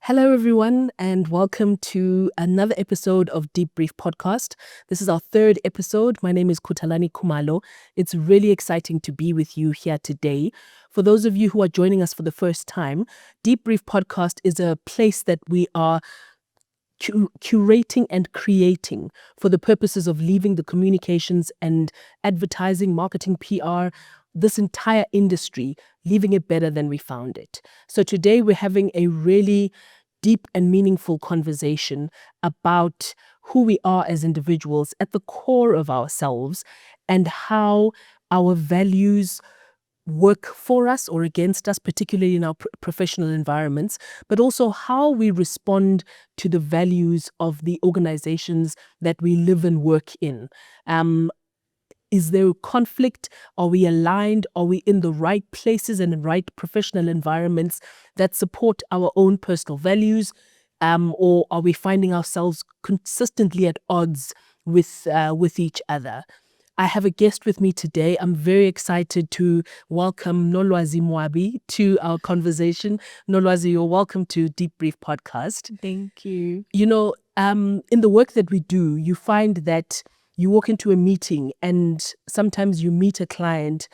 Hello, everyone, and welcome to another episode of DeepBrief podcast. This is our third episode. My name is Kutalani Kumalo. It's really exciting to be with you here today. For those of you who are joining us for the first time, DeepBrief podcast is a place that we are curating and creating for the purposes of leaving the communications and advertising, marketing, PR, this entire industry, leaving it better than we found it. So today we're having a really deep and meaningful conversation about who we are as individuals at the core of ourselves and how our values work for us or against us, particularly in our professional environments, but also how we respond to the values of the organizations that we live and work in. Is there conflict? Are we aligned? Are we in the right places and in right professional environments that support our own personal values? Or are we finding ourselves consistently at odds with each other? I have a guest with me today. I'm very excited to welcome Nolwazi Mwabi to our conversation. Nolwazi, you're welcome to DeepBrief podcast. Thank you. You know, in the work that we do, you find that you walk into a meeting and sometimes you meet a client,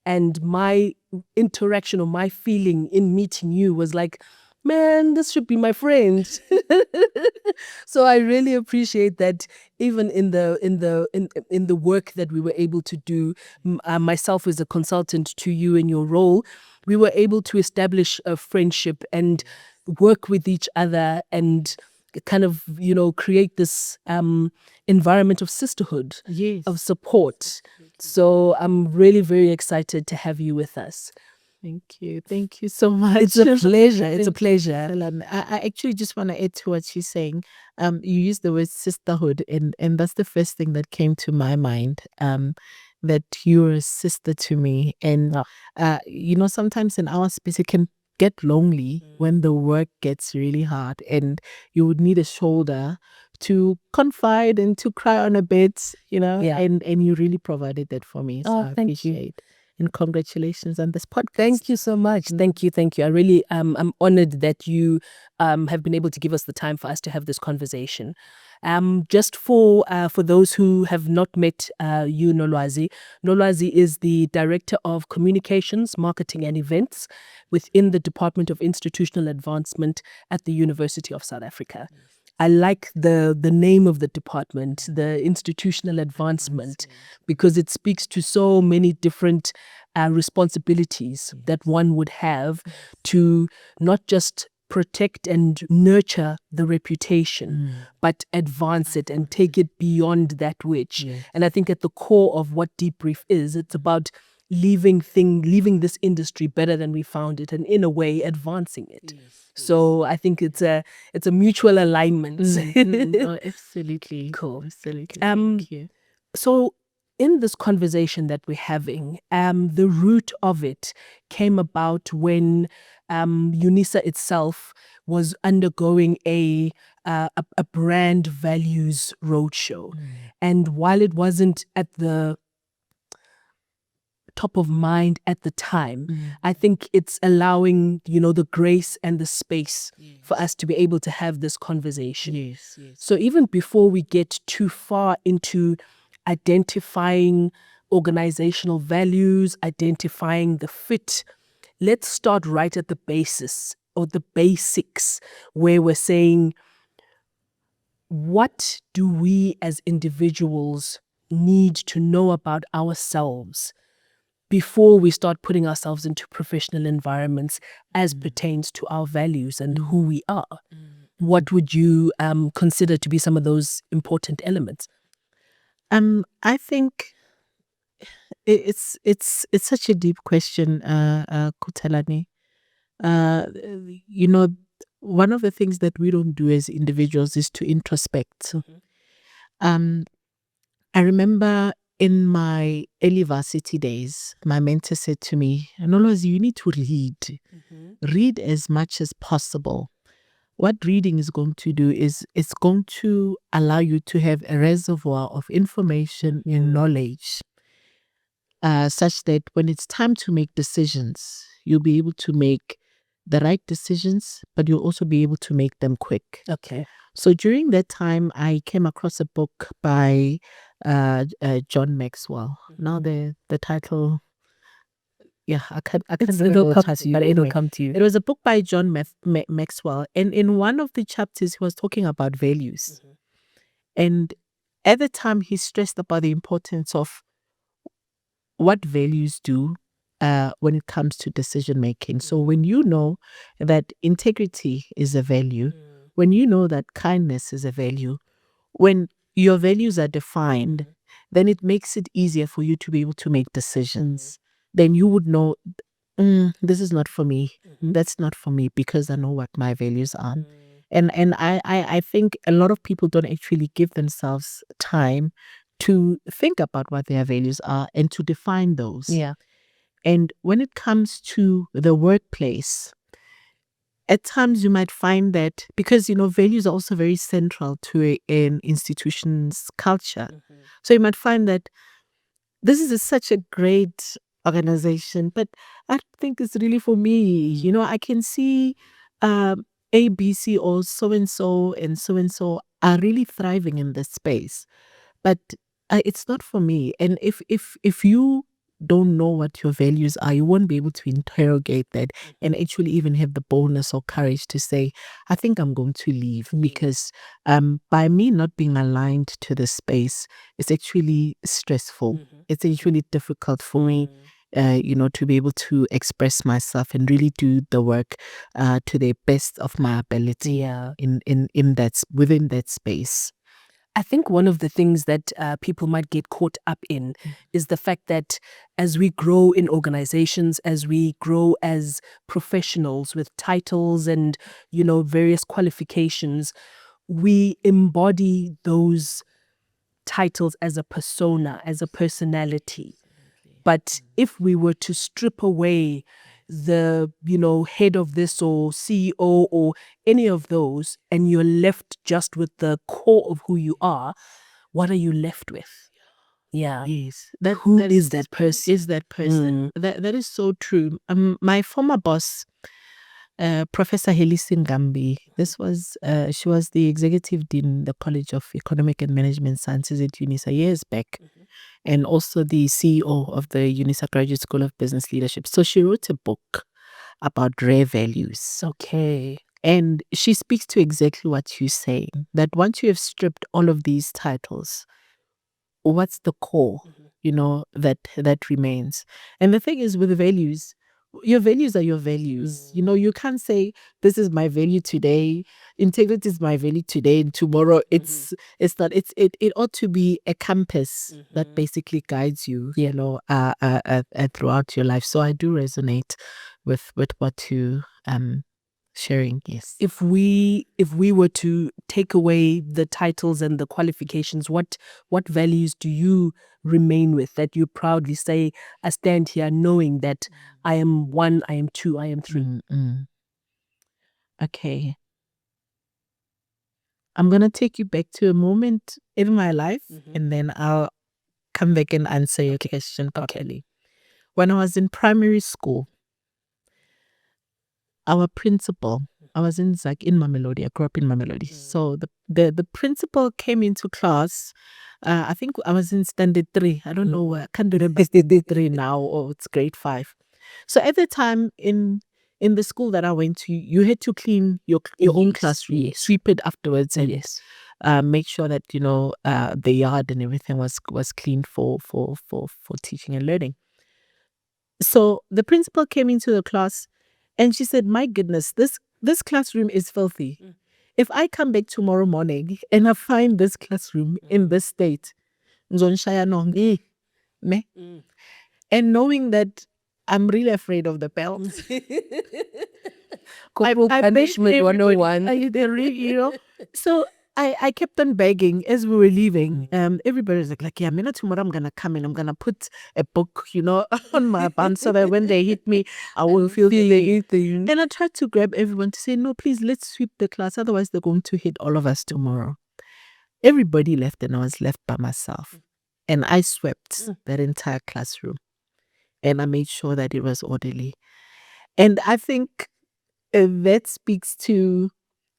and my interaction or my feeling in meeting you was like, man, this should be my friend. So I really appreciate that even in the work that we were able to do, myself as a consultant to you in your role, we were able to establish a friendship and work with each other and kind of, create this environment of sisterhood, Yes. of support. So I'm really very excited to have you with us. Thank you. Thank you so much. It's a pleasure. It's a pleasure. I actually just want to add to what she's saying. You used the word sisterhood, and that's the first thing that came to my mind. That you're a sister to me, and sometimes in our space it can get lonely when the work gets really hard, and you would need a shoulder to confide and to cry on a bit, Yeah. and you really provided that for me. So Oh, I thank you. appreciate. And congratulations on this podcast. Thank you so much. Thank you. I really I'm honored that you have been able to give us the time for us to have this conversation. Just for those who have not met you, Nolwazi. Nolwazi is the Director of Communications, Marketing and Events within the Department of Institutional Advancement at the University of South Africa. I like the name of the department, the institutional advancement, because it speaks to so many different responsibilities that one would have to not just protect and nurture the reputation, but advance it and take it beyond that which. And I think at the core of what DeepBrief is, it's about leaving this industry better than we found it, and in a way advancing it. So I think it's a mutual alignment. Oh, absolutely. Cool. Absolutely. Thank you. So in this conversation that we're having, the root of it came about when UNISA itself was undergoing a brand values roadshow. And while it wasn't at the top of mind at the time, I think it's allowing, the grace and the space for us to be able to have this conversation. Yes. So even before we get too far into identifying organizational values, identifying the fit, let's start right at the basis or the basics, where we're saying, what do we as individuals need to know about ourselves before we start putting ourselves into professional environments as pertains to our values and who we are? What would you consider to be some of those important elements? I think it's such a deep question, Kutalani. One of the things that we don't do as individuals is to introspect. I remember in my early varsity days, my mentor said to me, Nolwazi, you need to read. Read as much as possible. What reading is going to do is it's going to allow you to have a reservoir of information and knowledge, such that when it's time to make decisions, you'll be able to make the right decisions, but you'll also be able to make them quick. Okay. So during that time, I came across a book by John Maxwell. Now the title, I can't remember the title, but but it'll anyway, come to you. it was a book by John Maxwell, and in one of the chapters, he was talking about values, and at the time, he stressed about the importance of what values do when it comes to decision making. So when you know that integrity is a value, when you know that kindness is a value, when your values are defined, then it makes it easier for you to be able to make decisions. Then you would know, this is not for me. That's not for me, because I know what my values are. And I think a lot of people don't actually give themselves time to think about what their values are and to define those. Yeah. And when it comes to the workplace, at times you might find that, because values are also very central to an institution's culture. So you might find that this is such a great organization, but I don't think it's really for me. I can see A, B, C, or so and so are really thriving in this space, but it's not for me. And if you don't know what your values are, you won't be able to interrogate that and actually even have the boldness or courage to say, I think I'm going to leave, because by me not being aligned to the space, it's actually stressful. It's actually difficult for me to be able to express myself and really do the work to the best of my ability within that space. I think one of the things that people might get caught up in is the fact that as we grow in organizations, as we grow as professionals with titles and, various qualifications, we embody those titles as a persona, as a personality. But if we were to strip away the, head of this or CEO or any of those, and you're left just with the core of who you are, what are you left with? Yeah. Yes. Who is that person? Is that person. That is so true. My former boss, Professor Helisi Ngambi, she was the executive dean in the College of Economic and Management Sciences at UNISA years back, and also the CEO of the UNISA Graduate School of Business Leadership. So she wrote a book about rare values. Okay. And she speaks to exactly what you're saying, that once you have stripped all of these titles, what's the core, that remains. And the thing is, with values, your values are your values. You can't say, this is my value today, integrity is my value today, and tomorrow it's not. It ought to be a compass that basically guides you, throughout your life. So I do resonate with what you sharing. Yes. If we were to take away the titles and the qualifications, what values do you remain with, that you proudly say, I stand here knowing that I am 1, I am 2, I am 3? Okay. I'm going to take you back to a moment in my life, and then I'll come back and answer your question properly. When I was in primary school, our principal, I was in Mamelodi. I grew up in Mamelodi. So the principal came into class. I think I was in standard 3. I don't know. I can't remember standard 3 now, or it's grade 5. So at the time in the school that I went to, you had to clean your own classroom, sweep it afterwards, and make sure that the yard and everything was clean for teaching and learning. So the principal came into the class, and she said, "My goodness, this classroom is filthy. If I come back tomorrow morning and I find this classroom in this state, me." And knowing that I'm really afraid of the belt. Punishment 101. So I kept on begging as we were leaving. Everybody was like, yeah, tomorrow I'm going to come and I'm going to put a book, on my band so that when they hit me, I will feel anything. And I tried to grab everyone to say, no, please, let's sweep the class. Otherwise, they're going to hit all of us tomorrow. Everybody left and I was left by myself. And I swept that entire classroom. And I made sure that it was orderly. And I think that speaks to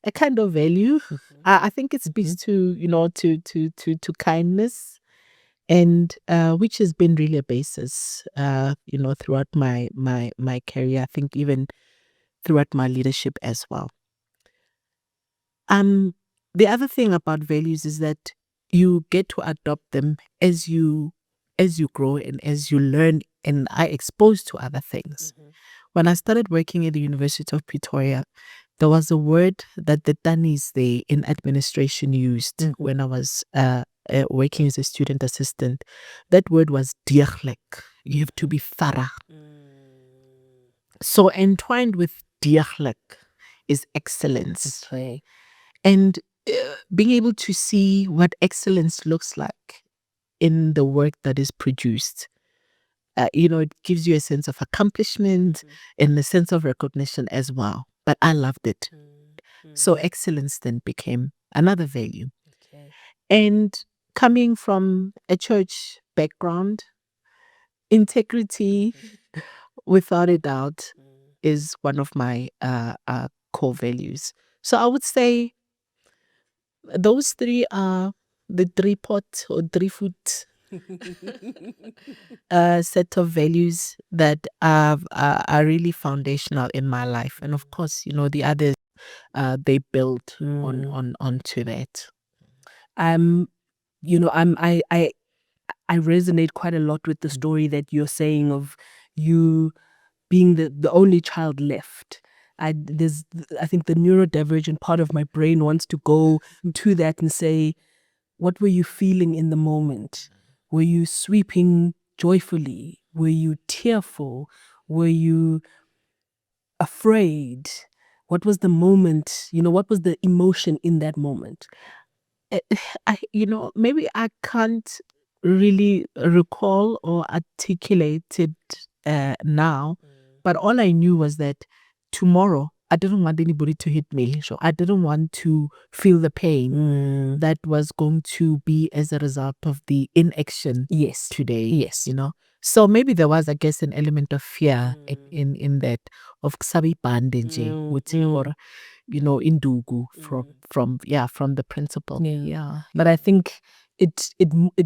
a kind of value. I think it speaks to, to kindness, and which has been really a basis, throughout my career. I think even throughout my leadership as well. The other thing about values is that you get to adopt them as you grow and as you learn and are exposed to other things. When I started working at the University of Pretoria, there was a word that the Tanis there in administration used when I was working as a student assistant. That word was deeglik. You have to be thorough. So entwined with deeglik is excellence. Okay. And being able to see what excellence looks like in the work that is produced. It gives you a sense of accomplishment and a sense of recognition as well. But I loved it. So excellence then became another value. Okay. And coming from a church background, integrity, without a doubt, is one of my core values. So I would say those three are the 3-pot or 3-foot set of values that are really foundational in my life. And of course, the others, they build onto that. I resonate quite a lot with the story that you're saying of you being the only child left. I think the neurodivergent part of my brain wants to go to that and say, what were you feeling in the moment? Were you sweeping joyfully? Were you tearful? Were you afraid? What was the moment? What was the emotion in that moment? Maybe I can't really recall or articulate it now, but all I knew was that tomorrow I didn't want anybody to hit me. So I didn't want to feel the pain that was going to be as a result of the inaction today. Yes. So maybe there was, I guess, an element of fear in that, of kusabi bandage, or indugu from the principal. Yeah. But I think it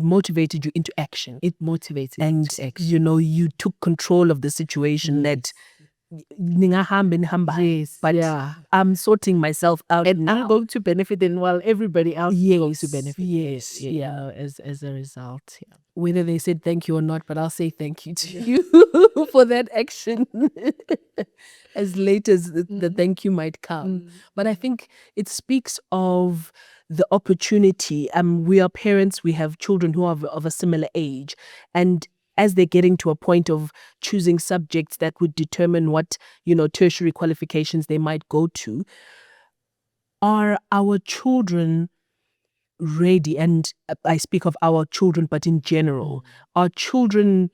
motivated you into action. It motivated and into action. You took control of the situation. That but I'm sorting myself out, and now. I'm going to benefit, and while everybody else is going to benefit. Yes, as a result. Yeah. Whether they said thank you or not, but I'll say thank you to you for that action. As late as the thank you might come. But I think it speaks of the opportunity. We are parents, we have children who are of a similar age. And as they're getting to a point of choosing subjects that would determine what, tertiary qualifications they might go to, are our children ready? And I speak of our children, but in general, are children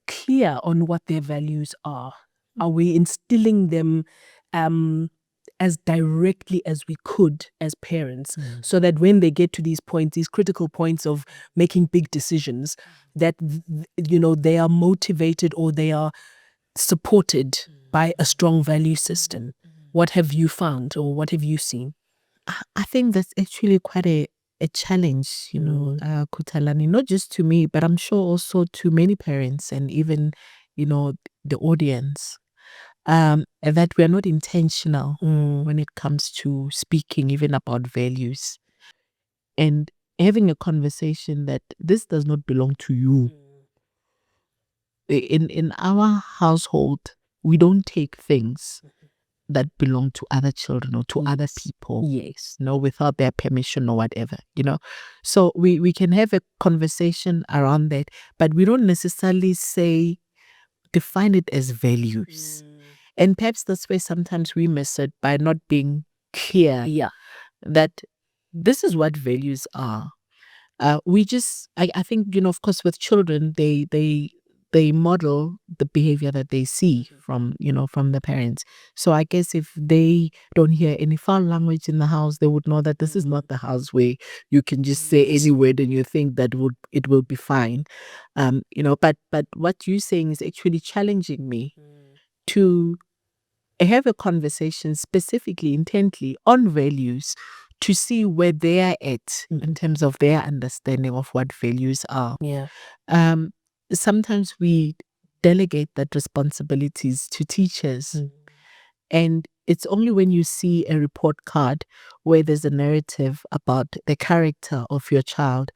clear on what their values are? Are we instilling them as directly as we could as parents, so that when they get to these points, these critical points of making big decisions, that they are motivated or they are supported by a strong value system? What have you found, or what have you seen? I think that's actually quite a challenge, Kutalani, not just to me, but I'm sure also to many parents and even, the audience, that we are not intentional when it comes to speaking even about values and having a conversation that this does not belong to you. In our household, we don't take things that belong to other children or to other people. Yes. Without their permission or whatever, So we can have a conversation around that, but we don't necessarily define it as values. And perhaps that's where sometimes we miss it, by not being clear that this is what values are. I think, of course, with children, they model the behavior that they see from the parents. So I guess if they don't hear any foul language in the house, they would know that this is not the house where you can just say any word and you think that it will be fine. But what you're saying is actually challenging me to have a conversation specifically, intently on values to see where they are at in terms of their understanding of what values are. Yeah. Sometimes we delegate that responsibilities to teachers. And it's only when you see a report card where there's a narrative about the character of your child,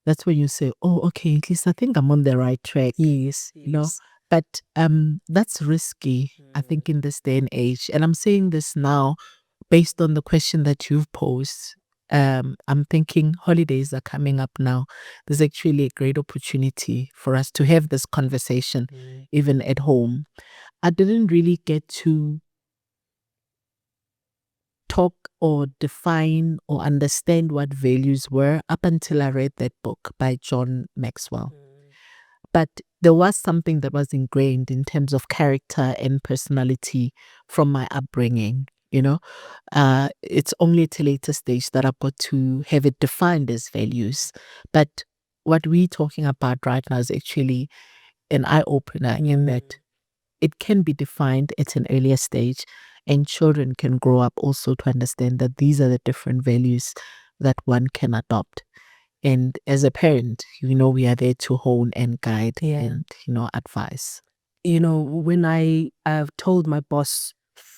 that's when you say, oh, okay, at least I think I'm on the right track. Yes. You know, but that's risky, I think, in this day and age. And I'm saying this now based on the question that you've posed. I'm thinking holidays are coming up now. There's actually a great opportunity for us to have this conversation, even at home. I didn't really get to talk or define or understand what values were up until I read that book by John Maxwell. But there was something that was ingrained in terms of character and personality from my upbringing. It's only at a later stage that I've got to have it defined as values. But what we're talking about right now is actually an eye-opener in that it can be defined at an earlier stage, and children can grow up also to understand that these are the different values that one can adopt. And as a parent, we are there to hone and guide and, advise. When I've told my boss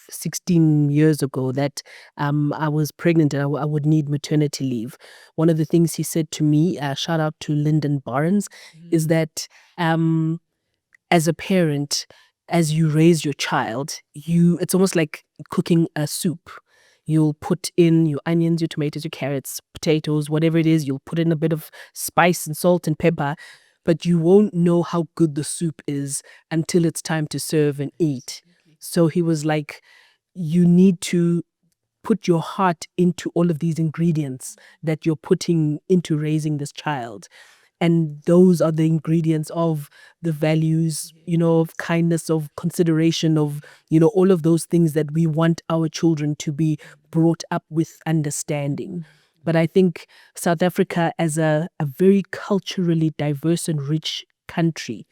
16 years ago that I was pregnant and I would need maternity leave, one of the things he said to me, shout out to Lyndon Barnes, is that as a parent, as you raise your child, it's almost like cooking a soup. You'll put in your onions, your tomatoes, your carrots, potatoes, whatever it is. You'll put in a bit of spice and salt and pepper, but you won't know how good the soup is until it's time to serve and eat. So he was like, you need to put your heart into all of these ingredients that you're putting into raising this child. And those are the ingredients of the values, of kindness, of consideration, of, all of those things that we want our children to be brought up with understanding. But I think South Africa, as a very culturally diverse and rich country,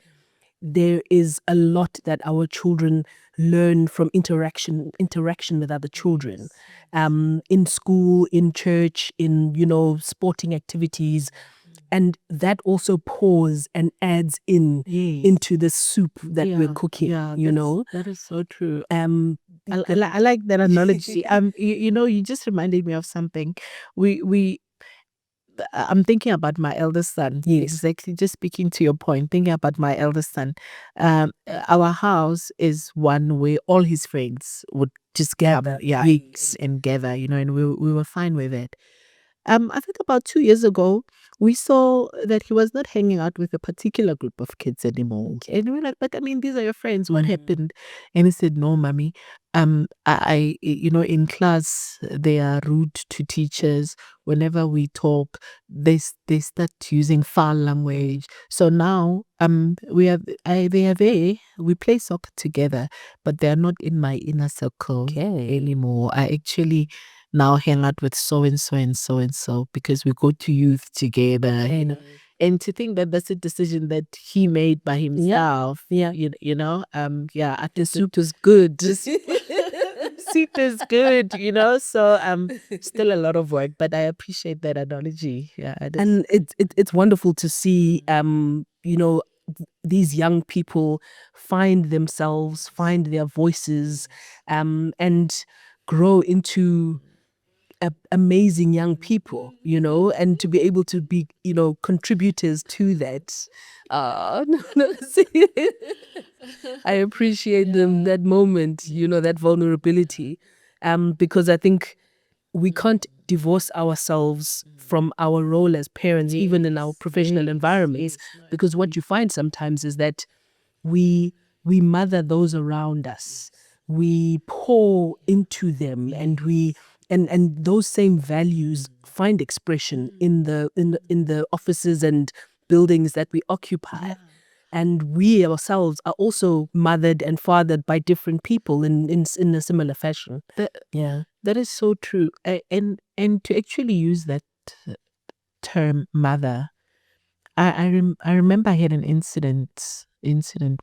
there is a lot that our children learn from interaction with other children, in school, in church, in, sporting activities. And that also pours and adds into the soup that we're cooking, That is so true. I like that analogy. You just reminded me of something. I'm thinking about my eldest son. Yes. Exactly. Just speaking to your point, thinking about my eldest son. Our house is one where all his friends would just gather, and gather, and we were fine with it. I think about 2 years ago, we saw that he was not hanging out with a particular group of kids anymore. And we're like, but I mean, these are your friends. What happened? And he said, no, mommy. In class, they are rude to teachers. Whenever we talk, they start using foul language. So now, they are there. We play soccer together, but they are not in my inner circle anymore. I actually now hang out with so and so and so and so because we go to youth together. And to think that that's a decision that he made by himself. I think the soup is good. Soup is good, so still a lot of work, but I appreciate that analogy. And it's wonderful to see these young people find themselves, find their voices, and grow into amazing young people, and to be able to be, contributors to that. I appreciate them, that moment, that vulnerability, because I think we can't divorce ourselves from our role as parents, even in our professional environments, because what you find sometimes is that we mother those around us. We pour into them, and and those same values find expression in the offices and buildings that we occupy. And we ourselves are also mothered and fathered by different people in a similar fashion. That is so true. And to actually use that term mother, I remember I had an incident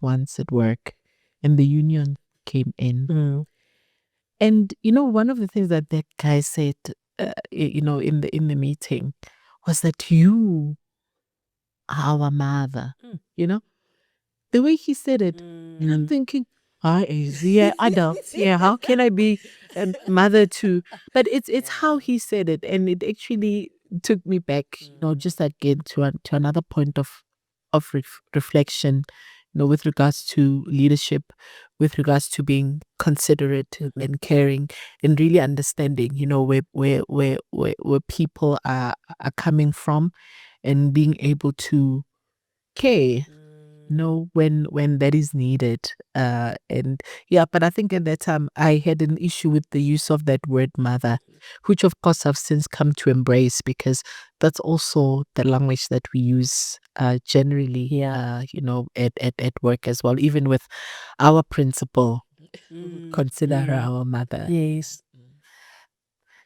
once at work, and the union came in. And one of the things that guy said, in the meeting, was that you are our mother. The way he said it, and I'm thinking, yeah, adults. Yeah, how can I be a mother to? But it's how he said it, and it actually took me back, just again to another point of reflection, with regards to leadership, with regards to being considerate and caring, and really understanding, where people are coming from, and being able to care, when that is needed. And yeah, but I think at that time I had an issue with the use of that word mother, which of course I've since come to embrace, because that's also the language that we use generally, at work as well, even with our principal. Consider her our mother. Yes.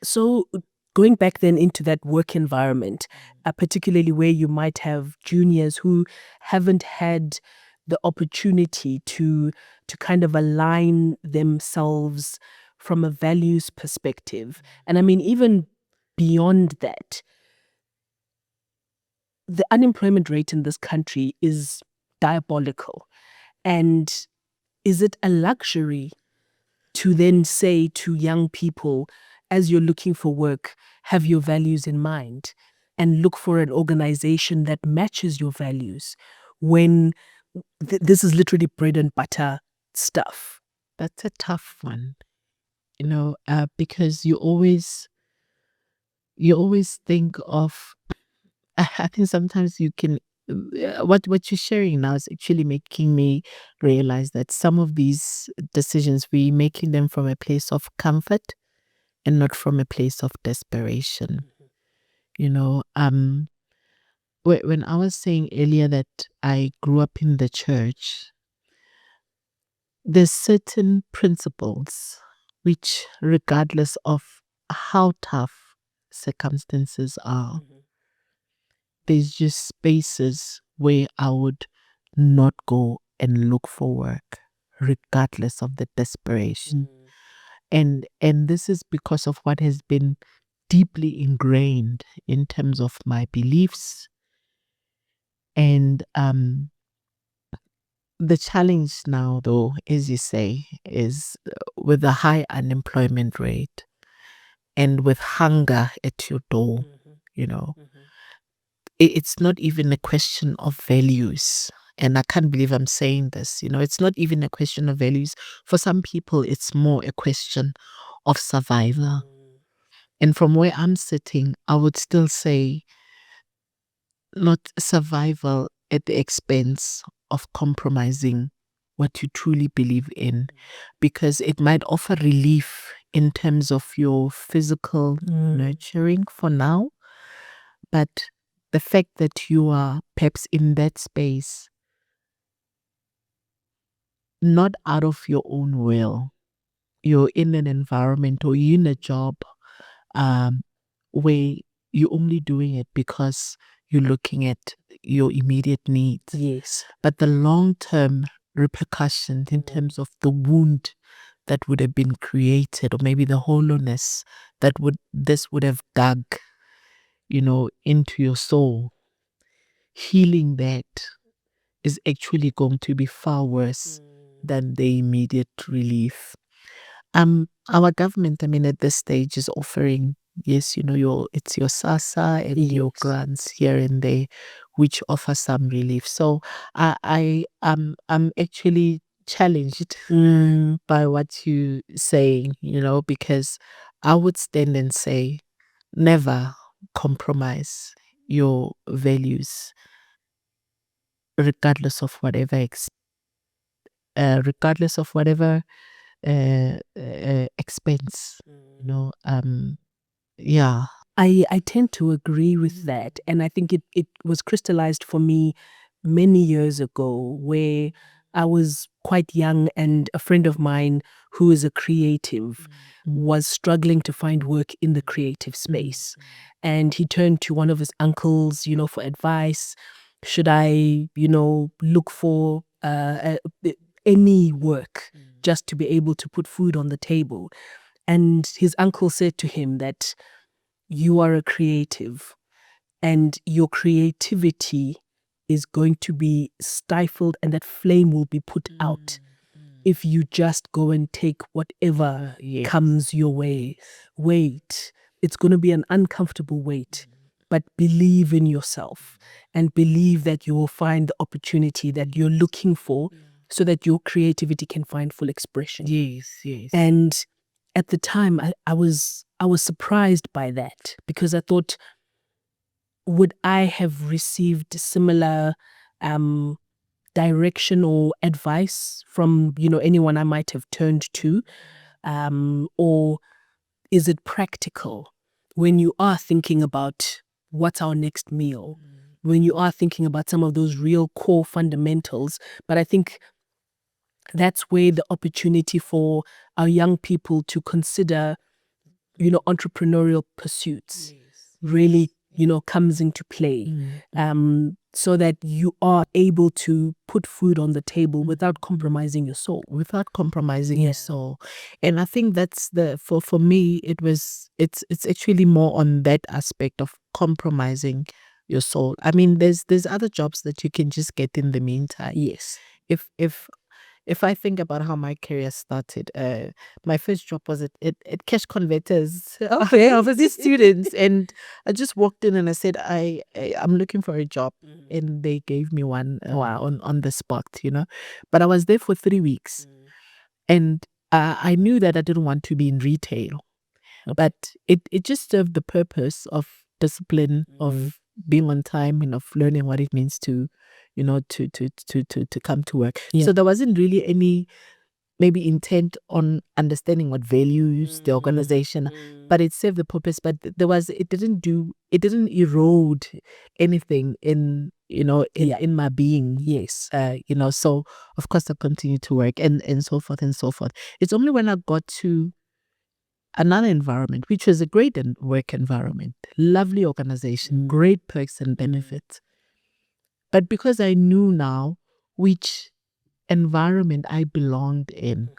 So going back then into that work environment, particularly where you might have juniors who haven't had the opportunity to kind of align themselves from a values perspective. And I mean, even beyond that, the unemployment rate in this country is diabolical. And is it a luxury to then say to young people, as you're looking for work, have your values in mind and look for an organization that matches your values, when this is literally bread and butter stuff? That's a tough one, because you always think of, I think sometimes you can, what you're sharing now is actually making me realize that some of these decisions, we're making them from a place of comfort and not from a place of desperation. When I was saying earlier that I grew up in the church, there's certain principles which, regardless of how tough circumstances are, there's just spaces where I would not go and look for work, regardless of the desperation. And this is because of what has been deeply ingrained in terms of my beliefs. And the challenge now, though, as you say, is with the high unemployment rate and with hunger at your door, it's not even a question of values. And I can't believe I'm saying this, it's not even a question of values. For some people, it's more a question of survival. And from where I'm sitting, I would still say not survival at the expense of compromising what you truly believe in, because it might offer relief in terms of your physical nurturing for now. But the fact that you are perhaps in that space, not out of your own will, you're in an environment or you're in a job where you're only doing it because you're looking at your immediate needs. Yes. But the long-term repercussions in terms of the wound that would have been created, or maybe the hollowness that this would have dug, into your soul, healing that is actually going to be far worse than the immediate relief. Our government, at this stage, is offering, yes, it's your SASA and your grants here and there, which offer some relief. So I'm actually challenged by what you saying, because I would stand and say, never compromise your values, regardless of whatever expense. Yeah. I tend to agree with that. And I think it was crystallized for me many years ago, where I was quite young and a friend of mine who is a creative was struggling to find work in the creative space. And he turned to one of his uncles, for advice. Should I, look for any work just to be able to put food on the table. And his uncle said to him that you are a creative and your creativity is going to be stifled and that flame will be put out if you just go and take whatever comes your way. Wait, it's going to be an uncomfortable wait, but believe in yourself and believe that you will find the opportunity that you're looking for so that your creativity can find full expression. Yes. And at the time, I was surprised by that because I thought, would I have received similar direction or advice from, anyone I might have turned to? Or is it practical when you are thinking about what's our next meal, when you are thinking about some of those real core fundamentals? But I think that's where the opportunity for our young people to consider, entrepreneurial pursuits really, comes into play. So that you are able to put food on the table without compromising your soul. Your soul. And I think that's for me, it's actually more on that aspect of compromising your soul. I mean, there's other jobs that you can just get in the meantime. Yes. If I think about how my career started, my first job was at cash converters of these students, and I just walked in and I said, I'm looking for a job, and they gave me one on the spot, But I was there for 3 weeks, and I knew that I didn't want to be in retail, but it just served the purpose of discipline, of being on time, and of learning what it means to come to work. Yeah. So there wasn't really any maybe intent on understanding what values the organization, but it served the purpose. But it didn't erode anything in my being. Yes. So of course I continued to work and so forth and so forth. It's only when I got to another environment, which was a great work environment, lovely organization, great perks and benefits. But because I knew now which environment I belonged in,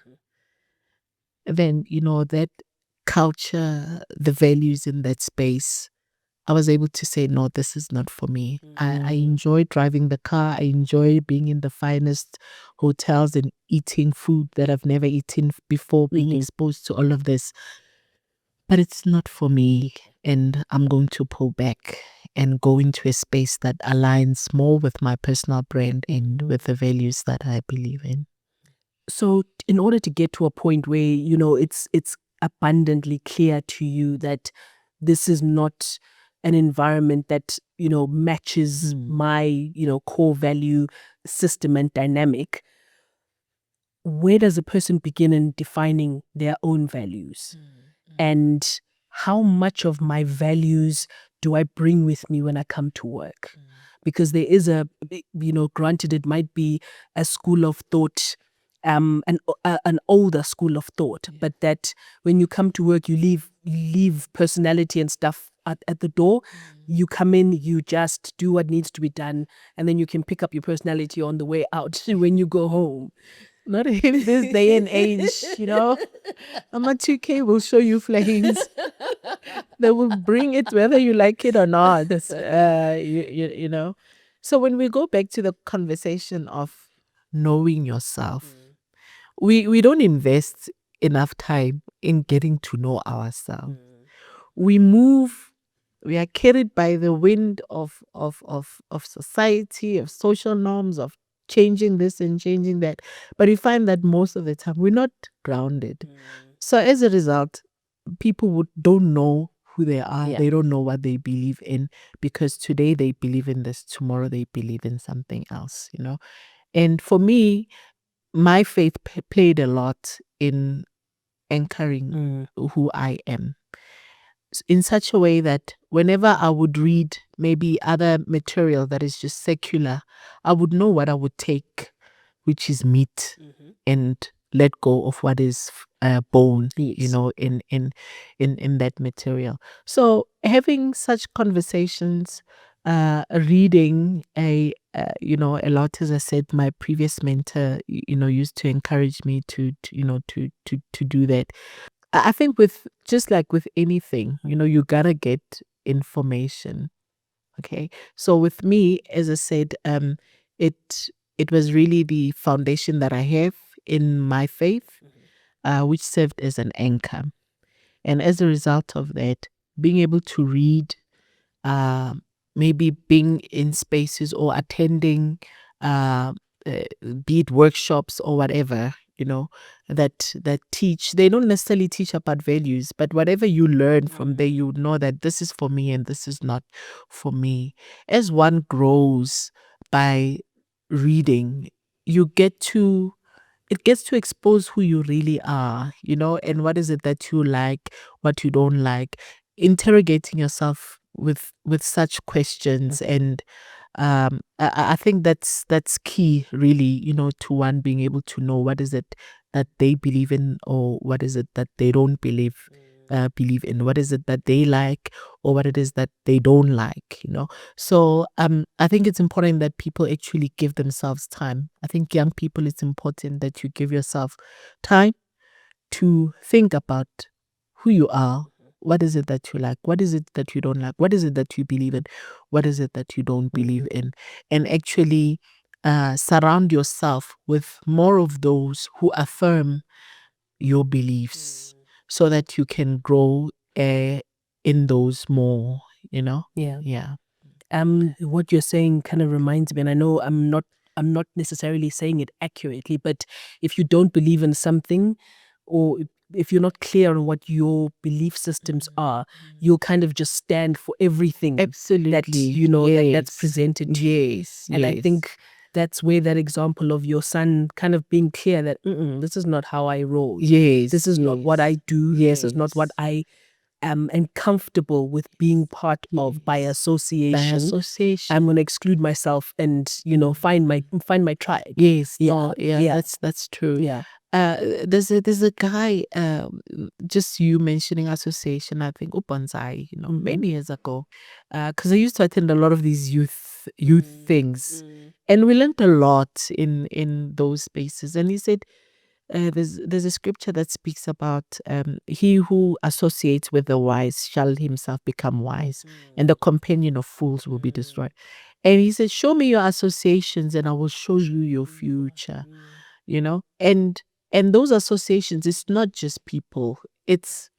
then, that culture, the values in that space, I was able to say, no, this is not for me. I enjoy driving the car. I enjoy being in the finest hotels and eating food that I've never eaten before, being exposed to all of this. But it's not for me. And I'm going to pull back and go into a space that aligns more with my personal brand and with the values that I believe in. So in order to get to a point where, it's abundantly clear to you that this is not an environment that, matches my, core value system and dynamic, where does a person begin in defining their own values? And how much of my values do I bring with me when I come to work? Because there is granted it might be a school of thought, an older school of thought, but that when you come to work, you leave personality and stuff at the door. You come in, you just do what needs to be done, and then you can pick up your personality on the way out when you go home. Not in this day and age, Mama 2K will show you flames. They will bring it whether you like it or not. So when we go back to the conversation of knowing yourself, we don't invest enough time in getting to know ourselves. We are carried by the wind of society, of social norms, of changing this and changing that. But we find that most of the time we're not grounded. So as a result, people don't know who they are. They don't know what they believe in, because today they believe in this, tomorrow they believe in something else, And for me, my faith played a lot in anchoring who I am, in such a way that whenever I would read maybe other material that is just secular, I would know what I would take, which is meat, and let go of what is bone, in that material. So having such conversations reading a lot, as I said, my previous mentor, used to encourage me to do that. I think with just like with anything, you gotta get information. Okay. So with me, as I said, it it was really the foundation that I have in my faith, which served as an anchor. And as a result of that, being able to read, uh, maybe being in spaces or attending, uh, uh, be it workshops or whatever, that teach. They don't necessarily teach about values, but whatever you learn from there, you know that this is for me and this is not for me. As one grows by reading, you get to it gets to expose who you really are, and what is it that you like, what you don't like, interrogating yourself with such questions. And I think that's key, really, to one being able to know what is it that they believe in, or what is it that they don't believe in, what is it that they like, or what it is that they don't like. So I think it's important that people actually give themselves time. I think young people, it's important that you give yourself time to think about who you are. What is it that you like? What is it that you don't like? What is it that you believe in? What is it that you don't believe in? And actually surround yourself with more of those who affirm your beliefs, so that you can grow in those more, Yeah. Yeah. What you're saying kind of reminds me, and I know I'm not necessarily saying it accurately, but if you don't believe in something, or if you're not clear on what your belief systems are, you'll kind of just stand for everything Absolutely. that's presented to you. Yes. And I think that's where that example of your son kind of being clear that this is not how I roll. Yes. This is not what I do. This is not what Yes. I am and comfortable with being part of by association. I'm going to exclude myself and find my tribe. Yes. Yeah. That's true. Yeah. There's a guy, just you mentioning association, I think Upanzai, many years ago, because I used to attend a lot of these youth things, and we learned a lot in those spaces. And he said, there's a scripture that speaks about, he who associates with the wise shall himself become wise, and the companion of fools will be destroyed. And he said, show me your associations and I will show you your future. And those associations, it's not just people, it's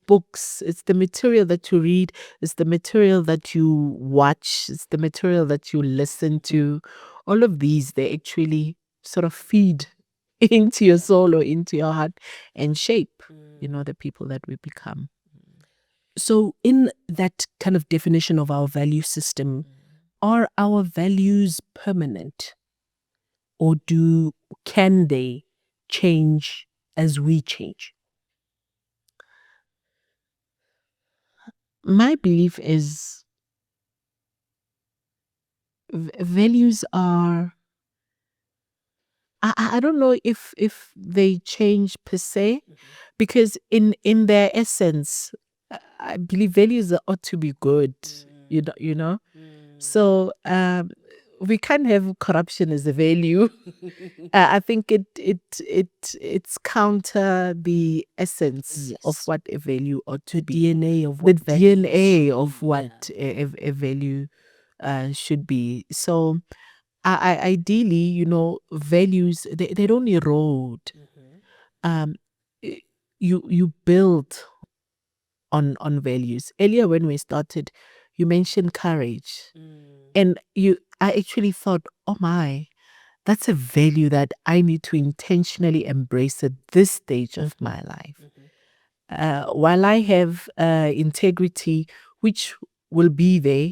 books, it's the material that you read, it's the material that you watch, it's the material that you listen to. All of these, they actually sort of feed into your soul or into your heart and shape the people that we become. So in that kind of definition of our value system, are our values permanent, or can they change as we change? My belief is values are, I don't know if they change per se, because in their essence, I believe values ought to be good. So we can't have corruption as a value. I think it's counter the essence of what a value ought to be. DNA of The what values. DNA of what a value should be. So ideally, values, they don't erode. Y- you build on values. Earlier when we started, you mentioned courage. And I actually thought, oh my, that's a value that I need to intentionally embrace at this stage of my life. While I have integrity, which will be there,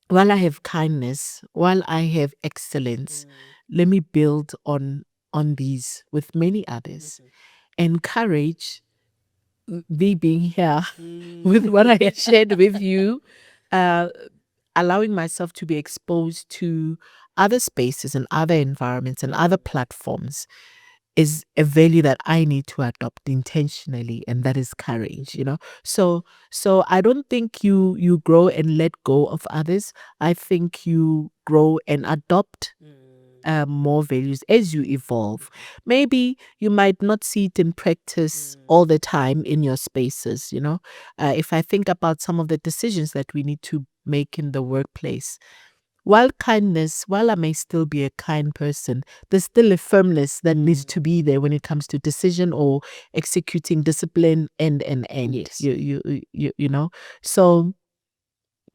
while I have kindness, while I have excellence, let me build on these with many others. And courage, me being here with what I shared with you, allowing myself to be exposed to other spaces and other environments and other platforms, is a value that I need to adopt intentionally, and that is courage, you know. So I don't think you grow and let go of others. I think you grow and adopt more values as you evolve. Maybe you might not see it in practice all the time in your spaces, you know. If I think about some of the decisions that we need to make in the workplace, while I may still be a kind person, there's still a firmness that needs to be there when it comes to decision or executing discipline and. Yes. You know. So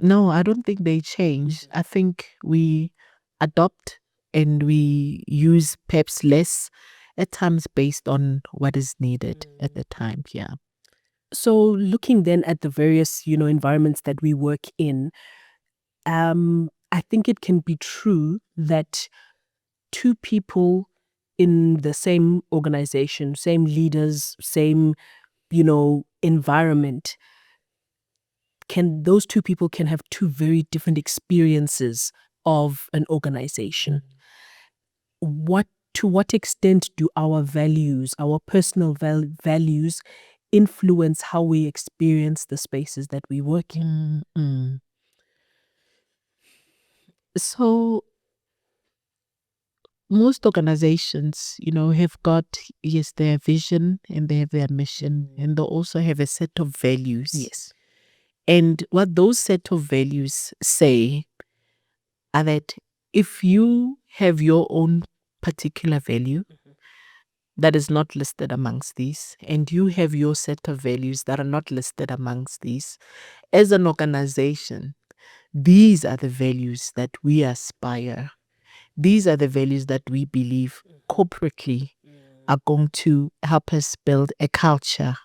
no, I don't think they change. I think we adopt and we use perhaps less at times based on what is needed at the time. Yeah. So looking then at the various, environments that we work in, I think it can be true that two people in the same organization, same leaders, same, environment, those two people can have two very different experiences of an organization. To what extent do our values, our personal values, influence how we experience the spaces that we work in? So most organizations, have got, yes, their vision and they have their mission, and they also have a set of values. Yes. And what those set of values say are that if you have your own particular value that is not listed amongst these, and you have your set of values that are not listed amongst these, as an organization, these are the values that we aspire. These are the values that we believe corporately are going to help us build a culture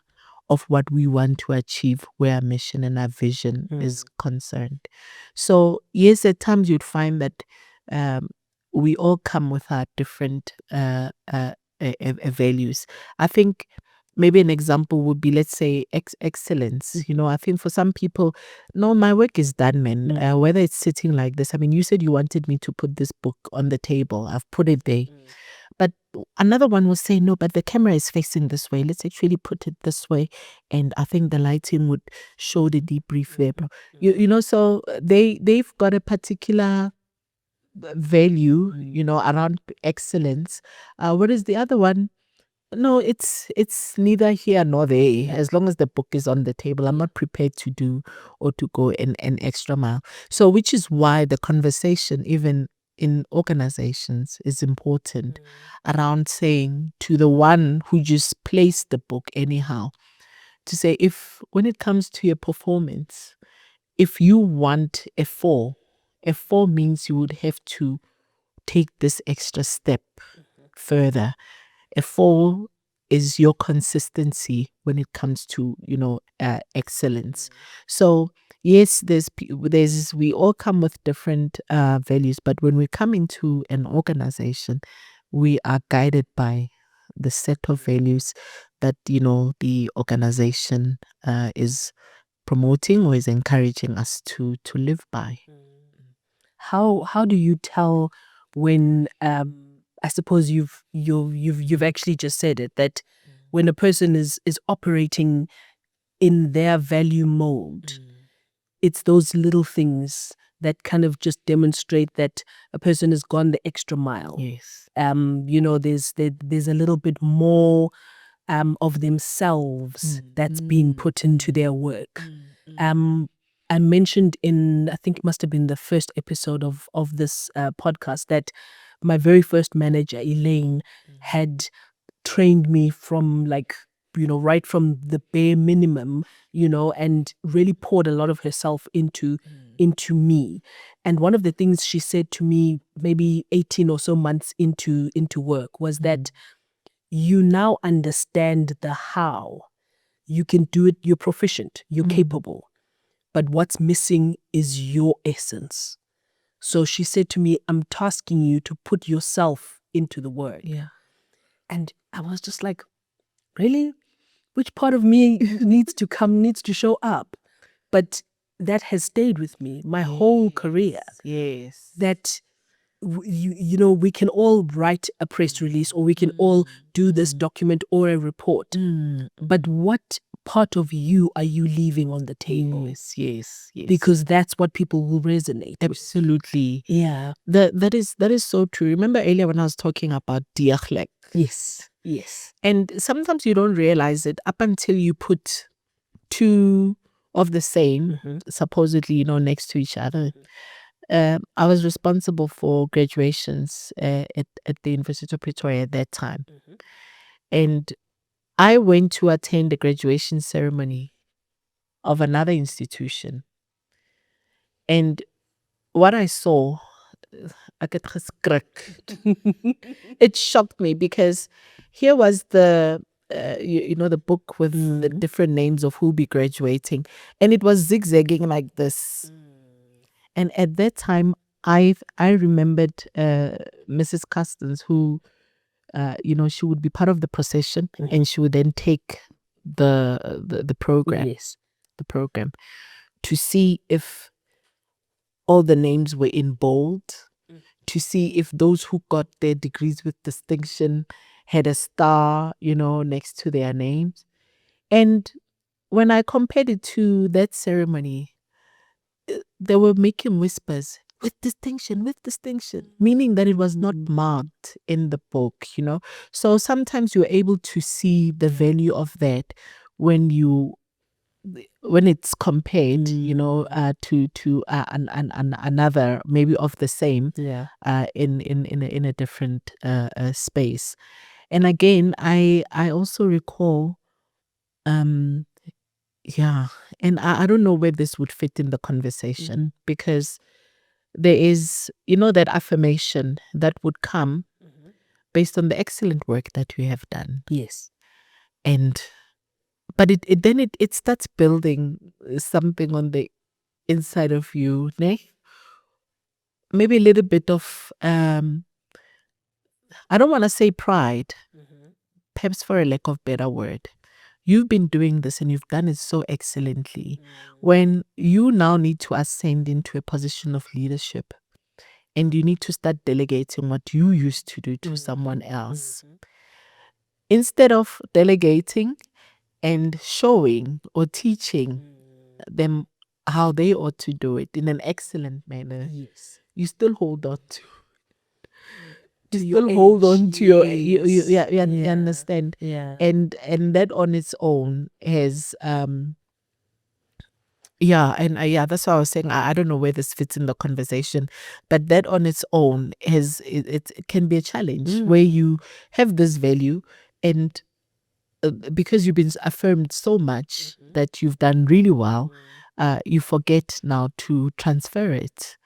of what we want to achieve where our mission and our vision is concerned. So yes, at times you'd find that we all come with our different values. I think maybe an example would be, let's say, excellence. I think for some people, no, my work is done, man. Whether it's sitting like this. I mean, you said you wanted me to put this book on the table. I've put it there. But another one will say, no, but the camera is facing this way. Let's actually put it this way. And I think the lighting would show the DeepBrief there. So they've got a particular value, around excellence. What is the other one? No, it's neither here nor there. As long as the book is on the table, I'm not prepared to do or to go an extra mile. So, which is why the conversation, even in organizations, is important around saying to the one who just placed the book anyhow, to say, when it comes to your performance, if you want a 4 means you would have to take this extra step further. A 4 is your consistency when it comes to, excellence. So yes, we all come with different values, but when we come into an organization, we are guided by the set of values that, the organization is promoting or is encouraging us to live by. How do you tell when I suppose you've actually just said it, that when a person is operating in their value mold, it's those little things that kind of just demonstrate that a person has gone the extra mile. Yes. There's a little bit more of themselves that's being put into their work. I mentioned in, I think it must have been the first episode of this podcast, that my very first manager, Elaine, had trained me from right from the bare minimum, and really poured a lot of herself into me. And one of the things she said to me maybe 18 or so months into work was that you now understand the how. You can do it, you're proficient, you're capable. But what's missing is your essence. So she said to me, I'm tasking you to put yourself into the work. Yeah. And I was just like, really? Which part of me needs to show up? But that has stayed with me my whole career. Yes. That we can all write a press release, or we can all do this document or a report. But what part of you are you leaving on the table? Yes. Because that's what people will resonate with. Absolutely. Yeah. That is so true. Remember earlier when I was talking about diachlek? Yes. And sometimes you don't realize it up until you put two of the same, supposedly, next to each other. I was responsible for graduations at the University of Pretoria at that time. And I went to attend the graduation ceremony of another institution. And what I saw, it shocked me, because here was the the book with the different names of who'll be graduating, and it was zigzagging like this. And at that time, I remembered Mrs. Custons, who she would be part of the procession, and she would then take the program, the program, to see if all the names were in bold, to see if those who got their degrees with distinction had a star, next to their names. And when I compared it to that ceremony, they were making whispers, with distinction, meaning that it was not marked in the book, So sometimes you're able to see the value of that when it's compared, to another, maybe of the same, in a different space. And again, I also recall, and I don't know where this would fit in the conversation, because there is, that affirmation that would come based on the excellent work that we have done. Yes. But it starts building something on the inside of you, maybe a little bit of I don't want to say pride, perhaps for a lack of better word. You've been doing this and you've done it so excellently. When you now need to ascend into a position of leadership, and you need to start delegating what you used to do to someone else, instead of delegating and showing or teaching them how they ought to do it in an excellent manner, you still hold on to your you understand. And that on its own has and that's why I was saying I don't know where this fits in the conversation, but that on its own it can be a challenge where you have this value, and because you've been affirmed so much that you've done really well, you forget now to transfer it,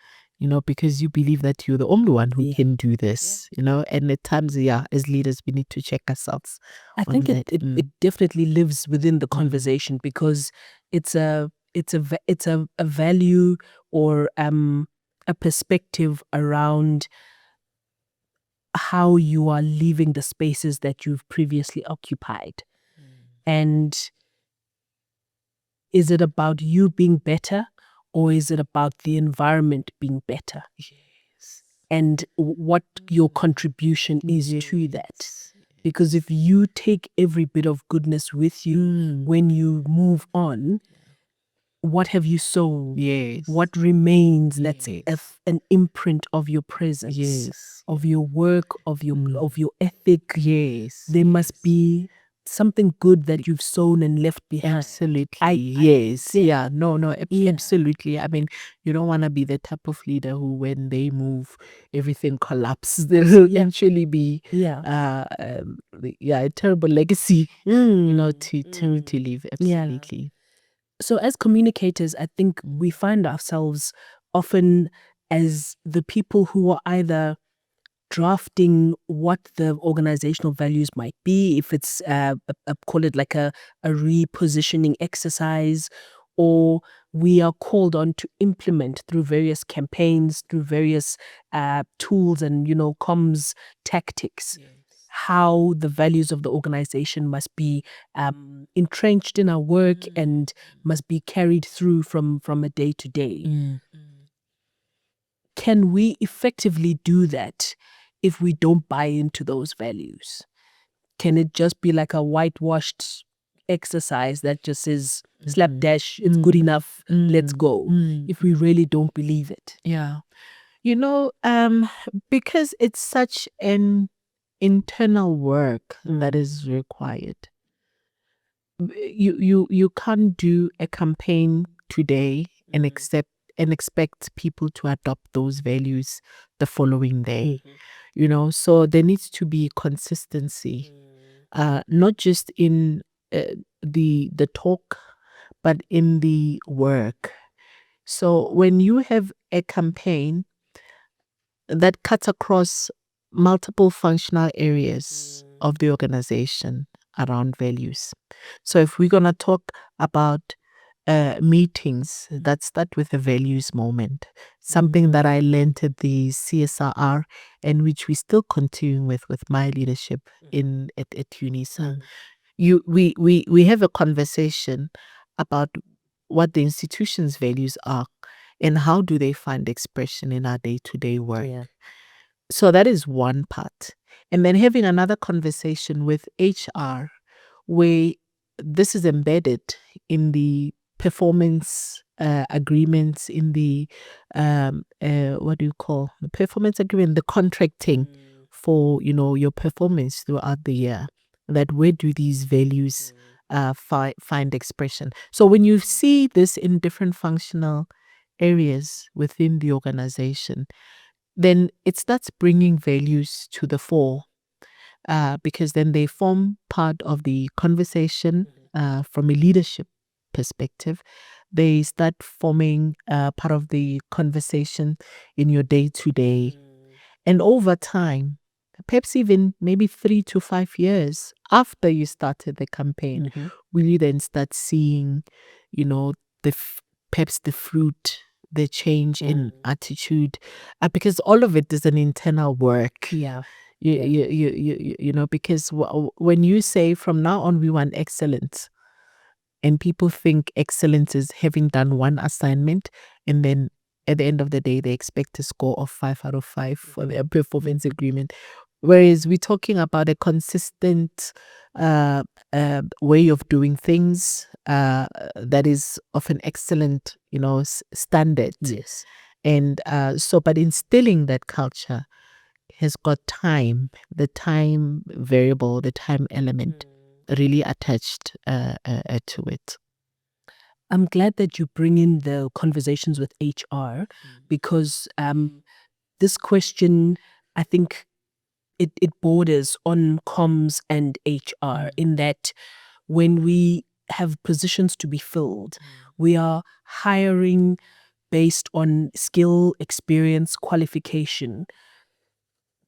because you believe that you're the only one who can do this, and at times, as leaders, we need to check ourselves. I think it definitely lives within the conversation, because it's a value, or a perspective around how you are leaving the spaces that you've previously occupied. And is it about you being better, or is it about the environment being better? And what your contribution is to that. Because if you take every bit of goodness with you when you move on, what have you sown? What remains? That's an imprint of your presence, of your work, of your ethic. There must be something good that you've sown and left behind. Absolutely. Absolutely. I mean, you don't want to be the type of leader who, when they move, everything collapses. There will eventually be a terrible legacy, to leave. Absolutely. So as communicators, I think we find ourselves often as the people who are either drafting what the organizational values might be, if it's call it like a repositioning exercise, or we are called on to implement through various campaigns, through various tools and comms tactics, how the values of the organization must be entrenched in our work and must be carried through from a day to day. can we effectively do that if we don't buy into those values? Can it just be like a whitewashed exercise that just says slapdash, it's good enough, let's go, if we really don't believe it? Yeah. Because it's such an internal work that is required. You can't do a campaign today and expect people to adopt those values the following day. So there needs to be consistency, not just in the talk, but in the work. So when you have a campaign that cuts across multiple functional areas of the organization around values. So if we're going to talk about meetings that start with a values moment, something that I learned at the CSRR and which we still continue with my leadership at UNISA. We have a conversation about what the institution's values are and how do they find expression in our day-to-day work. Yeah. So that is one part. And then having another conversation with HR where this is embedded in the performance agreements, in the what do you call the performance agreement, the contracting for your performance throughout the year. That where do these values find expression? So when you see this in different functional areas within the organization, then it starts bringing values to the fore, because then they form part of the conversation from a leadership perspective. They start forming part of the conversation in your day-to-day. And over time, perhaps even maybe 3 to 5 years after you started the campaign, will you then start seeing, perhaps the fruit, the change in attitude, because all of it is an internal work. Yeah. Because when you say from now on we want excellence, and people think excellence is having done one assignment and then at the end of the day they expect a score of 5 out of 5 for their performance agreement. Whereas we're talking about a consistent way of doing things that is of an excellent, standard. Yes. And but instilling that culture has got the time variable, the time element really attached to it. I'm glad that you bring in the conversations with HR because this question, I think it borders on comms and HR in that when we have positions to be filled, we are hiring based on skill, experience, qualification.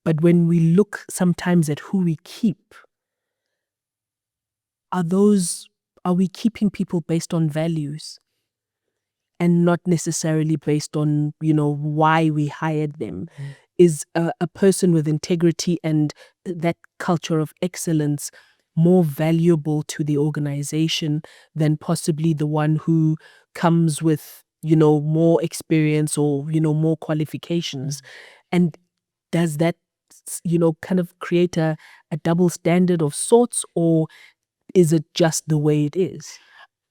But when we look sometimes at who we keep, are we keeping people based on values and not necessarily based on, why we hired them? Is a person with integrity and that culture of excellence more valuable to the organization than possibly the one who comes with, more experience or, more qualifications? And does that, kind of create a double standard of sorts, or is it just the way it is?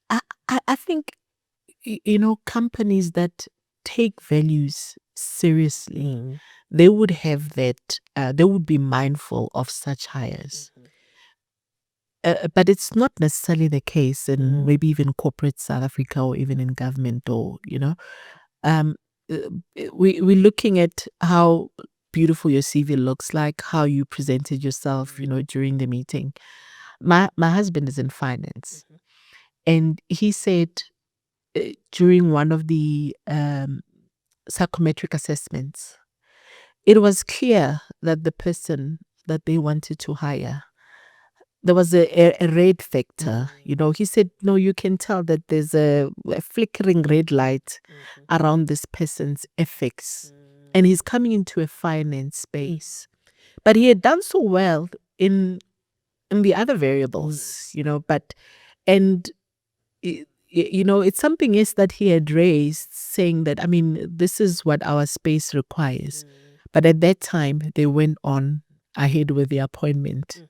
I think, companies that take values seriously, they would have that, they would be mindful of such hires. But it's not necessarily the case in maybe even corporate South Africa or even in government or, we're looking at how beautiful your CV looks like, how you presented yourself, during the meeting. My husband is in finance, and he said during one of the psychometric assessments, it was clear that the person that they wanted to hire, there was a red factor. He said, no, you can tell that there's a flickering red light around this person's ethics. And he's coming into a finance space. But he had done so well in the other variables, and it's something else that he had raised, saying that, I mean, this is what our space requires. But at that time, they went on ahead with the appointment,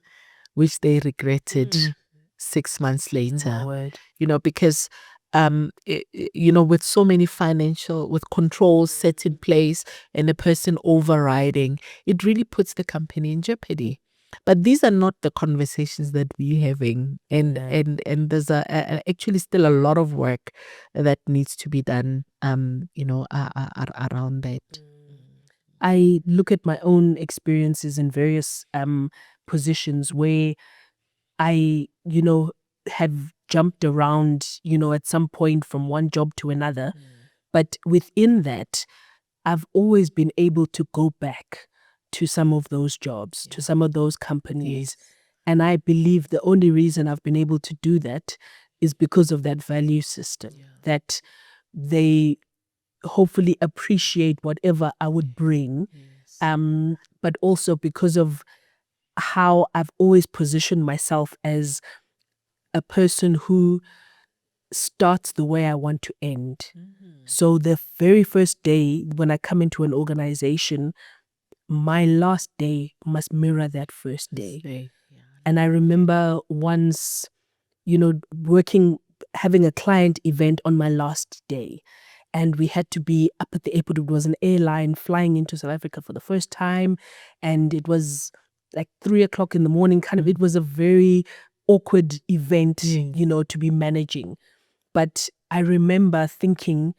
which they regretted 6 months later. Because with so many with controls set in place and a person overriding, it really puts the company in jeopardy. But these are not the conversations that we're having, and there's actually still a lot of work that needs to be done, around that. I look at my own experiences in various positions where I, have jumped around, at some point from one job to another. But within that, I've always been able to go back to some of those jobs, to some of those companies. And I believe the only reason I've been able to do that is because of that value system, that they hopefully appreciate whatever I would bring, but also because of how I've always positioned myself as a person who starts the way I want to end. So the very first day when I come into an organization, my last day must mirror that first day. And I remember once, having a client event on my last day. And we had to be up at the airport. It was an airline flying into South Africa for the first time. And it was like 3:00 in the morning. It was a very awkward event, to be managing. But I remember thinking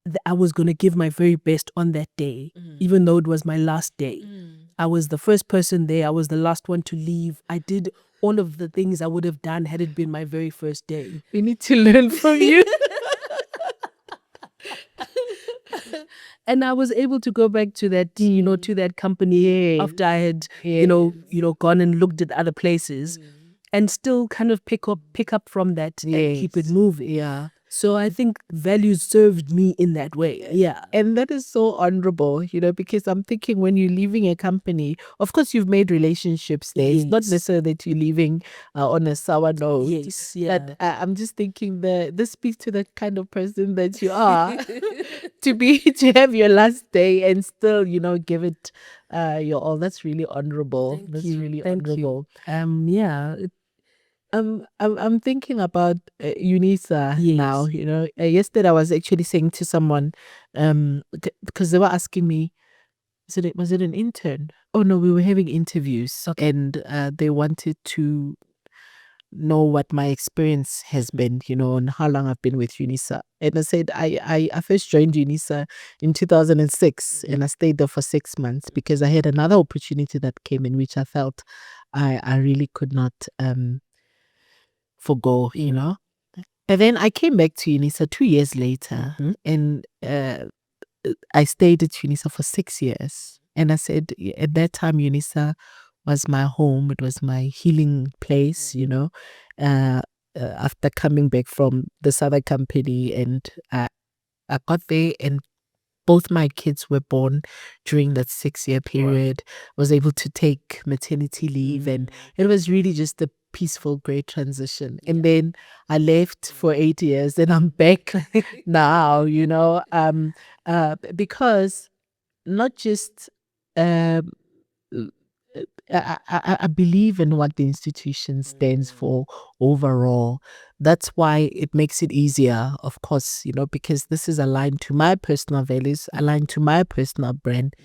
that I was going to give my very best on that day, even though it was my last day. I was the first person there. I was the last one to leave. I did all of the things I would have done had it been my very first day. We need to learn from you. And I was able to go back to that, to that company after I had, gone and looked at other places, and still kind of pick up from that and keep it moving. Yeah. So I think values served me in that way. Yeah. And that is so honorable, because I'm thinking when you're leaving a company, of course, you've made relationships there. It's not necessarily that you're leaving on a sour note. Yes, yeah. But I'm just thinking this speaks to the kind of person that you are, to have your last day and still, give it your all. That's really honorable. Thank you. Really Thank honorable. You. Yeah. I'm thinking about UNISA now. Yesterday I was actually saying to someone, because they were asking me, was it an intern? Oh no, we were having interviews, and they wanted to know what my experience has been, and how long I've been with UNISA. And I said I first joined UNISA in 2006, and I stayed there for 6 months because I had another opportunity that came in, which I felt I really could not forgo, And then I came back to UNISA 2 years later, and I stayed at UNISA for 6 years. And I said, at that time, UNISA was my home. It was my healing place, after coming back from this other company. And I got there, and both my kids were born during that 6-year period. I was able to take maternity leave, and it was really just a peaceful, great transition. And then I left for 8 years, and I'm back now, because not just I believe in what the institution stands for overall. That's why it makes it easier, of course, because this is aligned to my personal values, aligned to my personal brand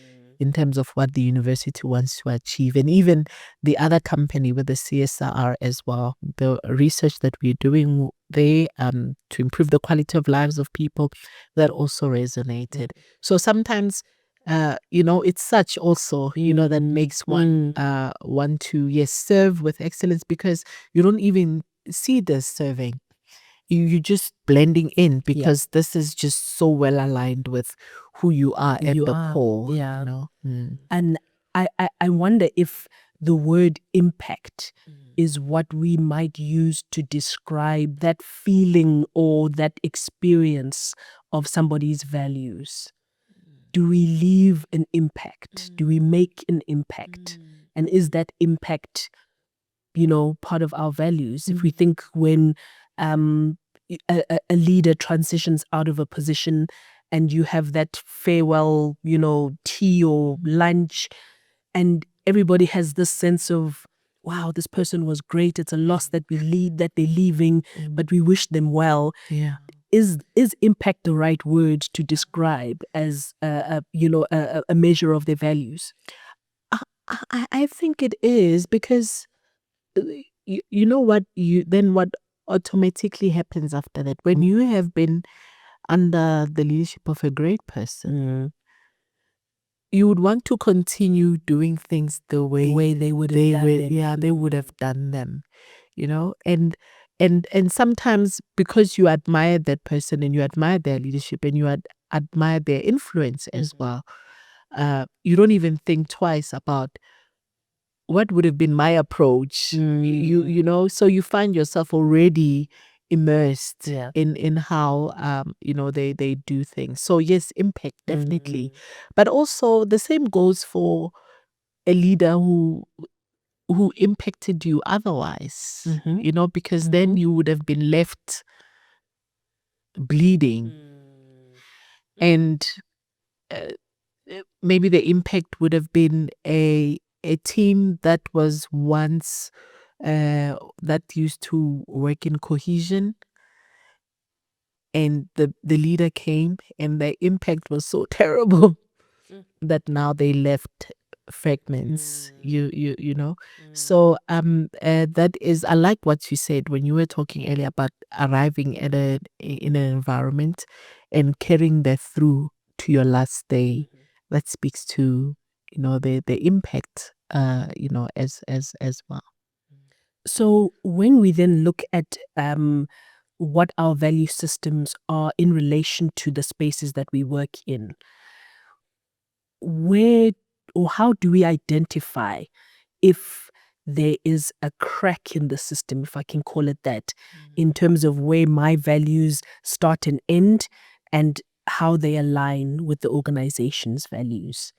in terms of what the university wants to achieve. And even the other company with the CSR as well, the research that we're doing there to improve the quality of lives of people, that also resonated. So sometimes it's such also, that makes one want to serve with excellence, because you don't even see this serving. You're just blending in because this is just so well aligned with who you are at the core. Yeah. And I wonder if the word impact is what we might use to describe that feeling or that experience of somebody's values. Do we leave an impact? Do we make an impact? And is that impact, part of our values? If we think when a leader transitions out of a position and you have that farewell, tea or lunch, and everybody has this sense of, wow, this person was great. It's a loss that that they're leaving, but we wish them well. Yeah. Is impact the right word to describe as a measure of their values? I think it is, because you know what what automatically happens after that when you have been under the leadership of a great person. You would want to continue doing things the way they would have done them. Yeah, they would have done them, and sometimes because you admire that person and you admire their leadership and you admire their influence as well, you don't even think twice about what would have been my approach. So you find yourself already immersed in how they do things. So yes, impact, definitely. But also the same goes for a leader who impacted you otherwise, because then you would have been left bleeding. And maybe the impact would have been a team that was once that used to work in cohesion, and the leader came and the impact was so terrible that now they left fragments. So that is, I like what you said when you were talking earlier about arriving in an environment and carrying that through to your last day. That speaks to the impact as well. So when we then look at what our value systems are in relation to the spaces that we work in, where or how do we identify if there is a crack in the system, if I can call it that, in terms of where my values start and end and how they align with the organization's values?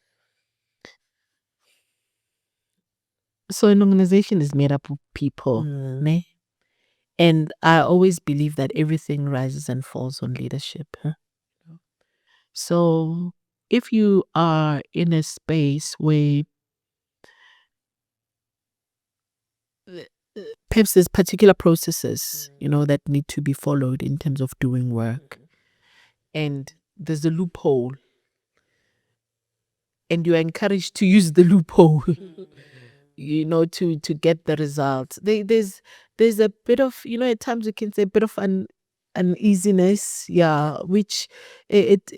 So an organization is made up of people, ne? And I always believe that everything rises and falls on leadership. So if you are in a space where perhaps there's particular processes, that need to be followed in terms of doing work, and there's a loophole, and you're encouraged to use the loophole, to get the results. There's a bit of, at times you can say a bit of uneasiness, which it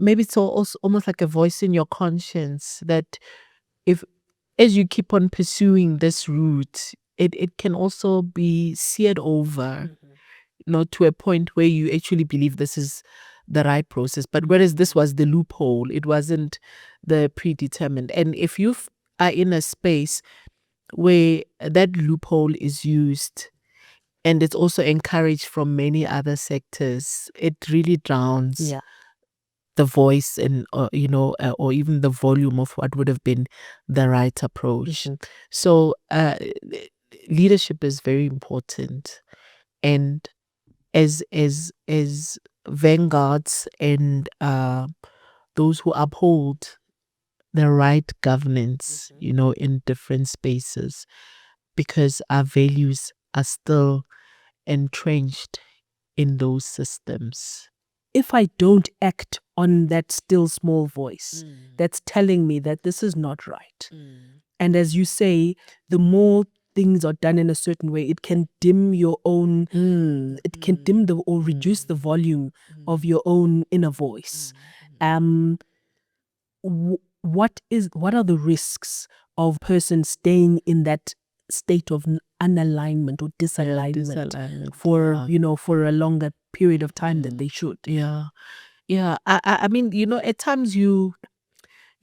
maybe it's also almost like a voice in your conscience that if, as you keep on pursuing this route, it can also be seared over, to a point where you actually believe this is the right process. But whereas this was the loophole, it wasn't the predetermined. And if you are in a space where that loophole is used and it's also encouraged from many other sectors, it really drowns the voice and or even the volume of what would have been the right approach. So leadership is very important, and as vanguards and those who uphold the right governance, in different spaces, because our values are still entrenched in those systems. If I don't act on that still small voice that's telling me that this is not right, and as you say, the more things are done in a certain way, it can dim your own, it can dim or reduce the volume of your own inner voice. What are the risks of a person staying in that state of unalignment or disalignment for a longer period of time than they should? I mean, at times you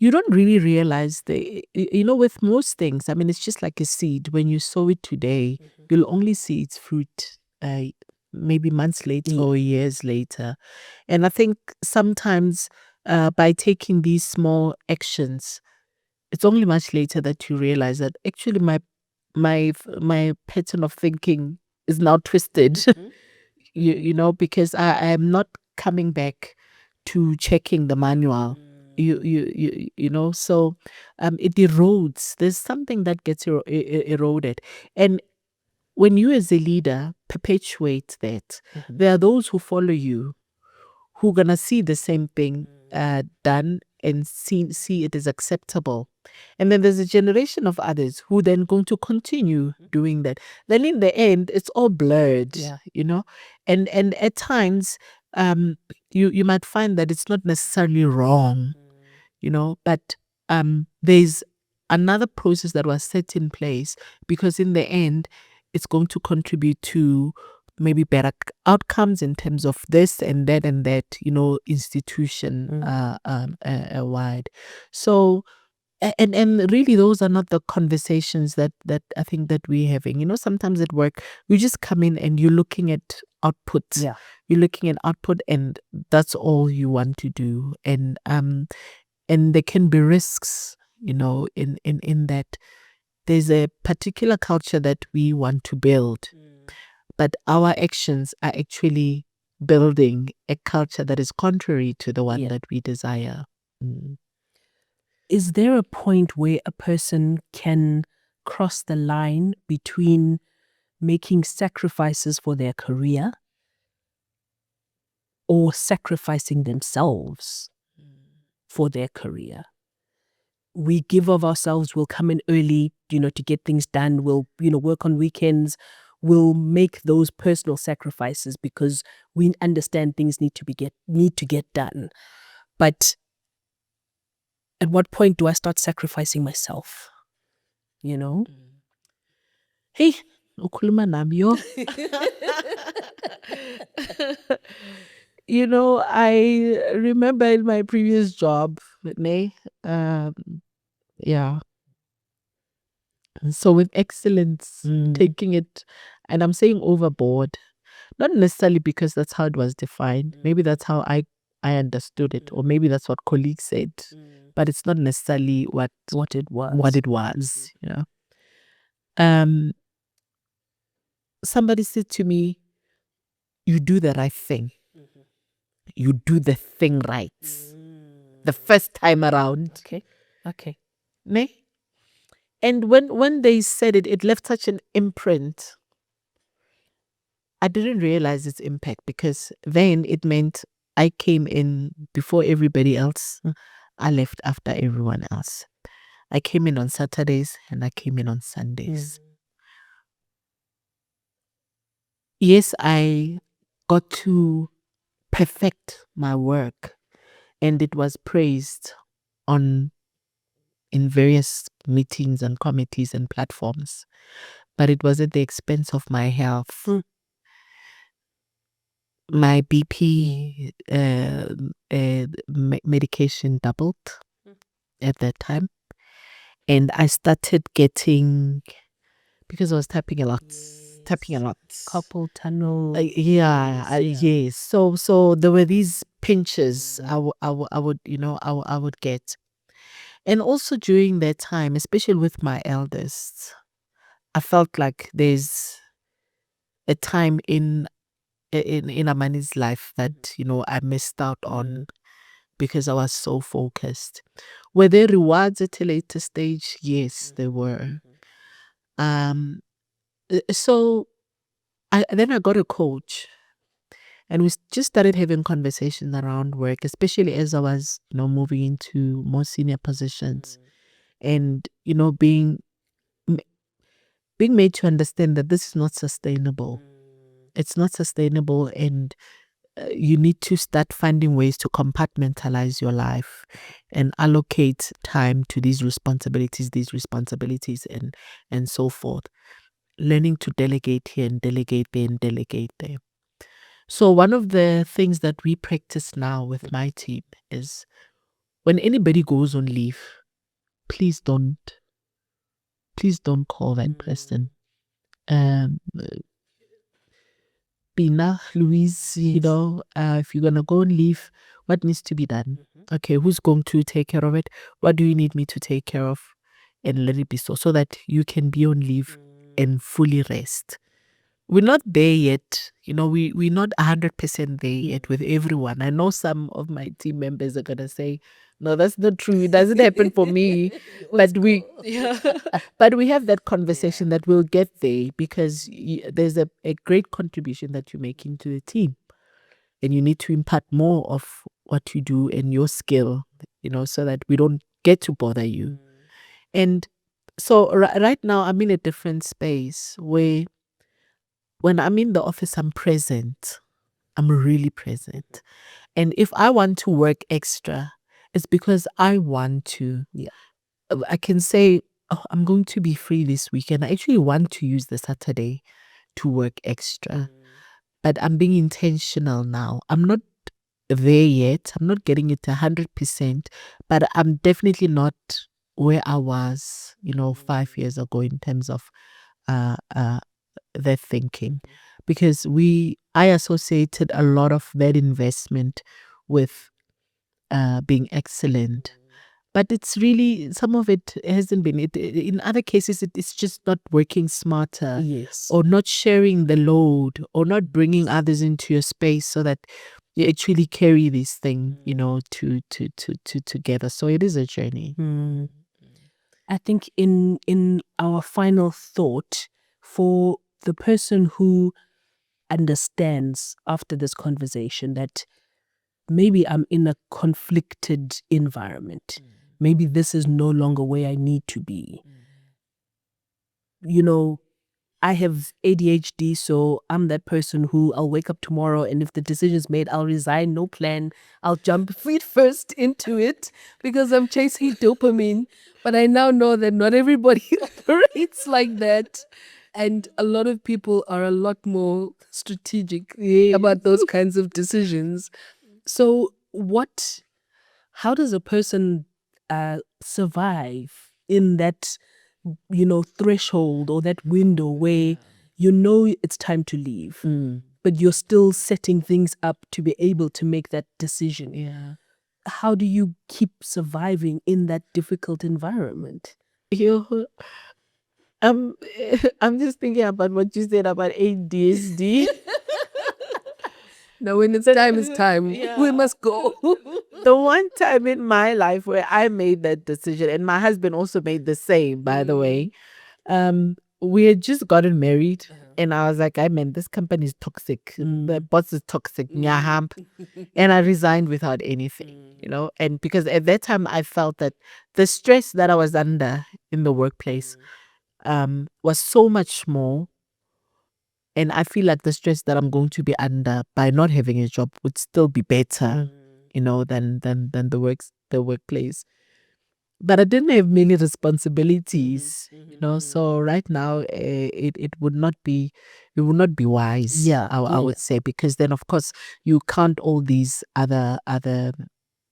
don't really realize with most things, I mean, it's just like a seed. When you sow it today, you'll only see its fruit maybe months later or years later. And I think sometimes by taking these small actions, it's only much later that you realize that actually my pattern of thinking is now twisted. you know, because I am not coming back to checking the manual. You know, so it erodes. There's something that gets eroded. And when you as a leader perpetuate that, there are those who follow you who are gonna see the same thing done and see it as acceptable. And then there's a generation of others who then going to continue doing that. Then in the end, it's all blurred, you know. And at times, you might find that it's not necessarily wrong, you know, but there's another process that was set in place because in the end, it's going to contribute to maybe better outcomes in terms of this and that, you know, institution wide. So, and really those are not the conversations that I think that we're having. You know, sometimes at work, you just come in and you're looking at output. Yeah. You're looking at output and that's all you want to do. And there can be risks, you know, in that. There's a particular culture that we want to build, but our actions are actually building a culture that is contrary to the one that we desire. Is there a point where a person can cross the line between making sacrifices for their career or sacrificing themselves for their career? We give of ourselves, we'll come in early, you know, to get things done. We'll, you know, work on weekends. We'll make those personal sacrifices because we understand things need to get done. But at what point do I start sacrificing myself? You know? Hey, ukhuluma nami yo. You know, I remember in my previous job, yeah. So with excellence, taking it, and I'm saying overboard, not necessarily because that's how it was defined. Maybe that's how I understood it, or maybe that's what colleagues said, but it's not necessarily what it was. You know, somebody said to me, "You do the right thing. You do the thing right the first time around." Okay. Ne? And when they said it, it left such an imprint. I didn't realize its impact because then it meant I came in before everybody else. I left after everyone else. I came in on Saturdays and I came in on Sundays. Yes, I got to perfect my work and it was praised in various meetings and committees and platforms, but it was at the expense of my health. My BP medication doubled at that time. And I started getting, because I was tapping a lot. Carpal tunnel. Yes. So there were these pinches I would get. And also during that time, especially with my eldest, I felt like there's a time in Amani's life that, you know, I missed out on because I was so focused. Were there rewards at a later stage? Yes, there were. So then I got a coach and we just started having conversations around work, especially as I was, you know, moving into more senior positions and, you know, being made to understand that this is not sustainable. It's not sustainable and you need to start finding ways to compartmentalize your life and allocate time to these responsibilities and so forth. Learning to delegate here and delegate there and delegate there. So one of the things that we practice now with my team is when anybody goes on leave, please don't call that person. Bina, Louise, you know, if you're going to go and leave, what needs to be done? Okay, who's going to take care of it? What do you need me to take care of? And let it be so that you can be on leave and fully rest. we're not there yet. We're not 100% there yet with everyone. I know some of my team members are gonna say, "No, that's not true. It doesn't happen for me." But but we have that conversation that we'll get there because there's a great contribution that you're making to the team, and you need to impart more of what you do and your skill, so that we don't get to bother you. And so right now, I'm in a different space where when I'm in the office, I'm present. I'm really present. And if I want to work extra, it's because I want to. Yeah. I can say, "Oh, I'm going to be free this weekend. I actually want to use the Saturday to work extra." But I'm being intentional now. I'm not there yet. I'm not getting it 100%, but I'm definitely not where I was, 5 years ago in terms of their thinking, because I associated a lot of that investment with being excellent. But it's really, some of it hasn't been. In other cases, it's just not working smarter. Yes. Or not sharing the load, or not bringing others into your space so that you actually carry this thing, to together. So it is a journey. I think in our final thought, for the person who understands after this conversation that maybe I'm in a conflicted environment, maybe this is no longer where I need to be. I have ADHD, so I'm that person who I'll wake up tomorrow and if the decision is made, I'll resign, no plan. I'll jump feet first into it because I'm chasing dopamine. But I now know that not everybody operates like that. And a lot of people are a lot more strategic about those kinds of decisions. So how does a person survive in that threshold or that window where it's time to leave, but you're still setting things up to be able to make that decision? Yeah. How do you keep surviving in that difficult environment? I'm just thinking about what you said about ADSD. Now, when it's time, it's time. Yeah. We must go. The one time in my life where I made that decision, and my husband also made the same, by the way, we had just gotten married, and I was like, man, this company is toxic. The boss is toxic. Nyaham. And I resigned without anything, and because at that time I felt that the stress that I was under in the workplace was so much more. And I feel like the stress that I'm going to be under by not having a job would still be better, than the workplace. But I didn't have many responsibilities, So right now, it would not be wise. Yeah, I would say, because then of course you count all these other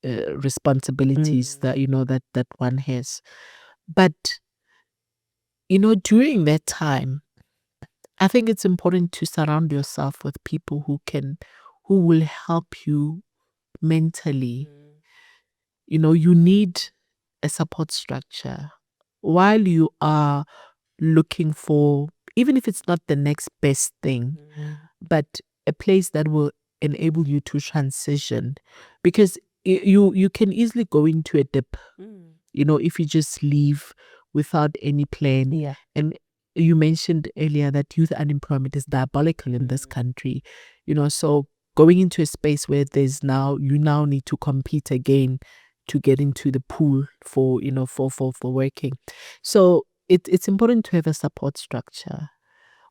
responsibilities that that one has. But during that time, I think it's important to surround yourself with people who will help you mentally. You need a support structure while you are looking for, even if it's not the next best thing, but a place that will enable you to transition, because you can easily go into a dip, if you just leave without any plan. Yeah. And you mentioned earlier that youth unemployment is diabolical in this country, so going into a space where you now need to compete again to get into the pool for working. So it's important to have a support structure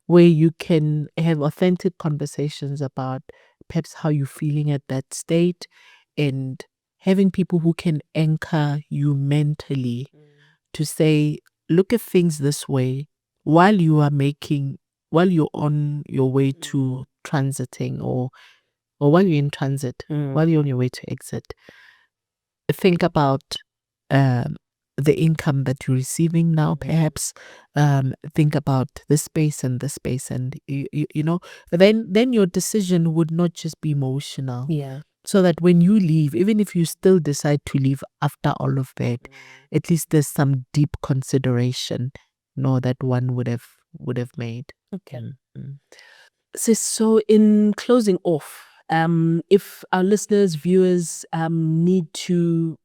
where you can have authentic conversations about perhaps how you're feeling at that state, and having people who can anchor you mentally to say, look at things this way while you're on your way to transiting, or while you're in transit, while you're on your way to exit. Think about the income that you're receiving now, perhaps. Think about this space and this space, and then your decision would not just be emotional. Yeah. So that when you leave, even if you still decide to leave after all of that, at least there's some deep consideration, that one would have made. Okay. So in closing off, if our listeners, viewers, need to,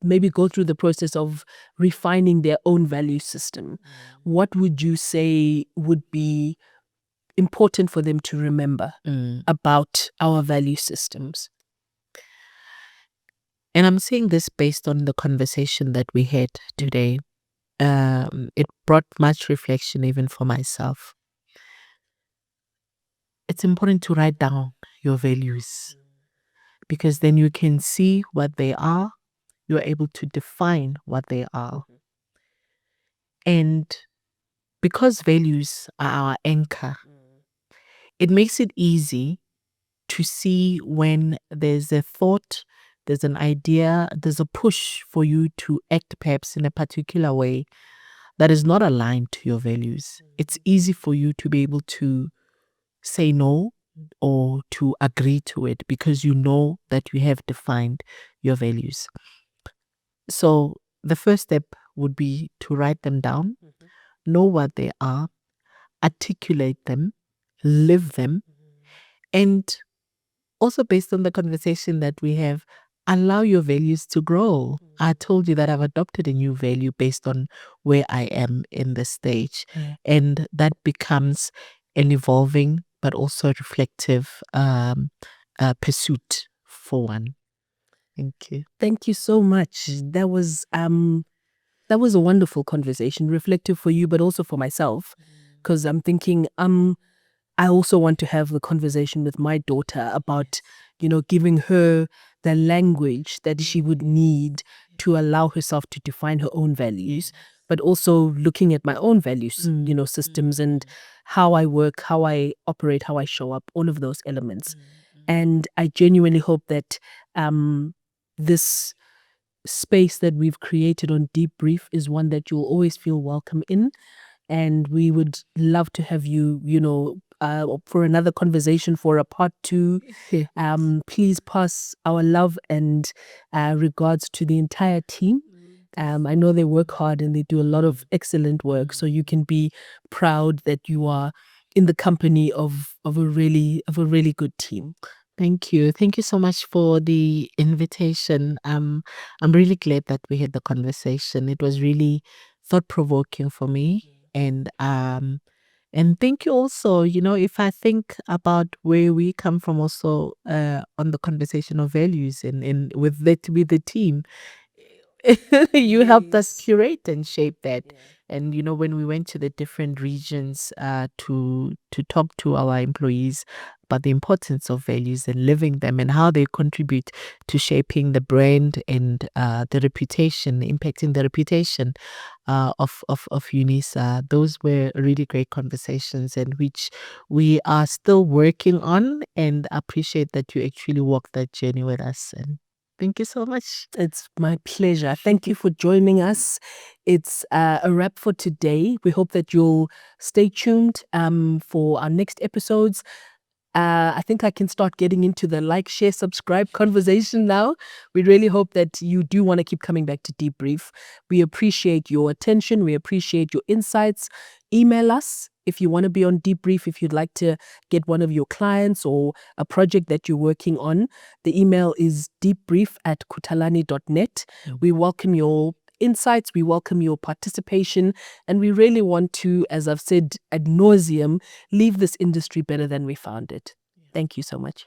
maybe go through the process of refining their own value system, what would you say would be important for them to remember about our value systems? And I'm saying this based on the conversation that we had today. It brought much reflection even for myself. It's important to write down your values because then you can see what they are. You're able to define what they are. And because values are our anchor, it makes it easy to see when there's a thought, there's an idea, there's a push for you to act perhaps in a particular way that is not aligned to your values. It's easy for you to be able to say no or to agree to it because you know that you have defined your values. So the first step would be to write them down, know what they are, articulate them, live them, and also based on the conversation that we have, allow your values to grow. I told you that I've adopted a new value based on where I am in this stage. And that becomes an evolving but also reflective pursuit for one. Thank you. Thank you so much. That was a wonderful conversation, reflective for you, but also for myself, because I'm thinking, I also want to have the conversation with my daughter about, giving her the language that she would need to allow herself to define her own values, but also looking at my own values, systems and how I work, how I operate, how I show up, all of those elements. And I genuinely hope that this space that we've created on DeepBrief is one that you'll always feel welcome in. And we would love to have you, for another conversation for a part 2. Please pass our love and regards to the entire team. I know they work hard and they do a lot of excellent work. So you can be proud that you are in the company of a really good team. Thank you. Thank you so much for the invitation. I'm really glad that we had the conversation. It was really thought-provoking for me. And thank you also, if I think about where we come from also on the conversation of values and with the team, you helped us curate and shape that. And when we went to the different regions to talk to our employees about the importance of values and living them and how they contribute to shaping the brand and the reputation, impacting the reputation of UNISA, those were really great conversations and which we are still working on, and appreciate that you actually walked that journey with us. And thank you so much. It's my pleasure. Thank you for joining us. It's a wrap for today. We hope that you'll stay tuned for our next episodes. I think I can start getting into the like, share, subscribe conversation now. We really hope that you do want to keep coming back to DeepBrief. We appreciate your attention. We appreciate your insights. Email us if you want to be on DeepBrief, if you'd like to get one of your clients or a project that you're working on. The email is deepbrief@kutalani.net. We welcome your insights, we welcome your participation, and we really want to, as I've said ad nauseum, leave this industry better than we found it. Thank you so much.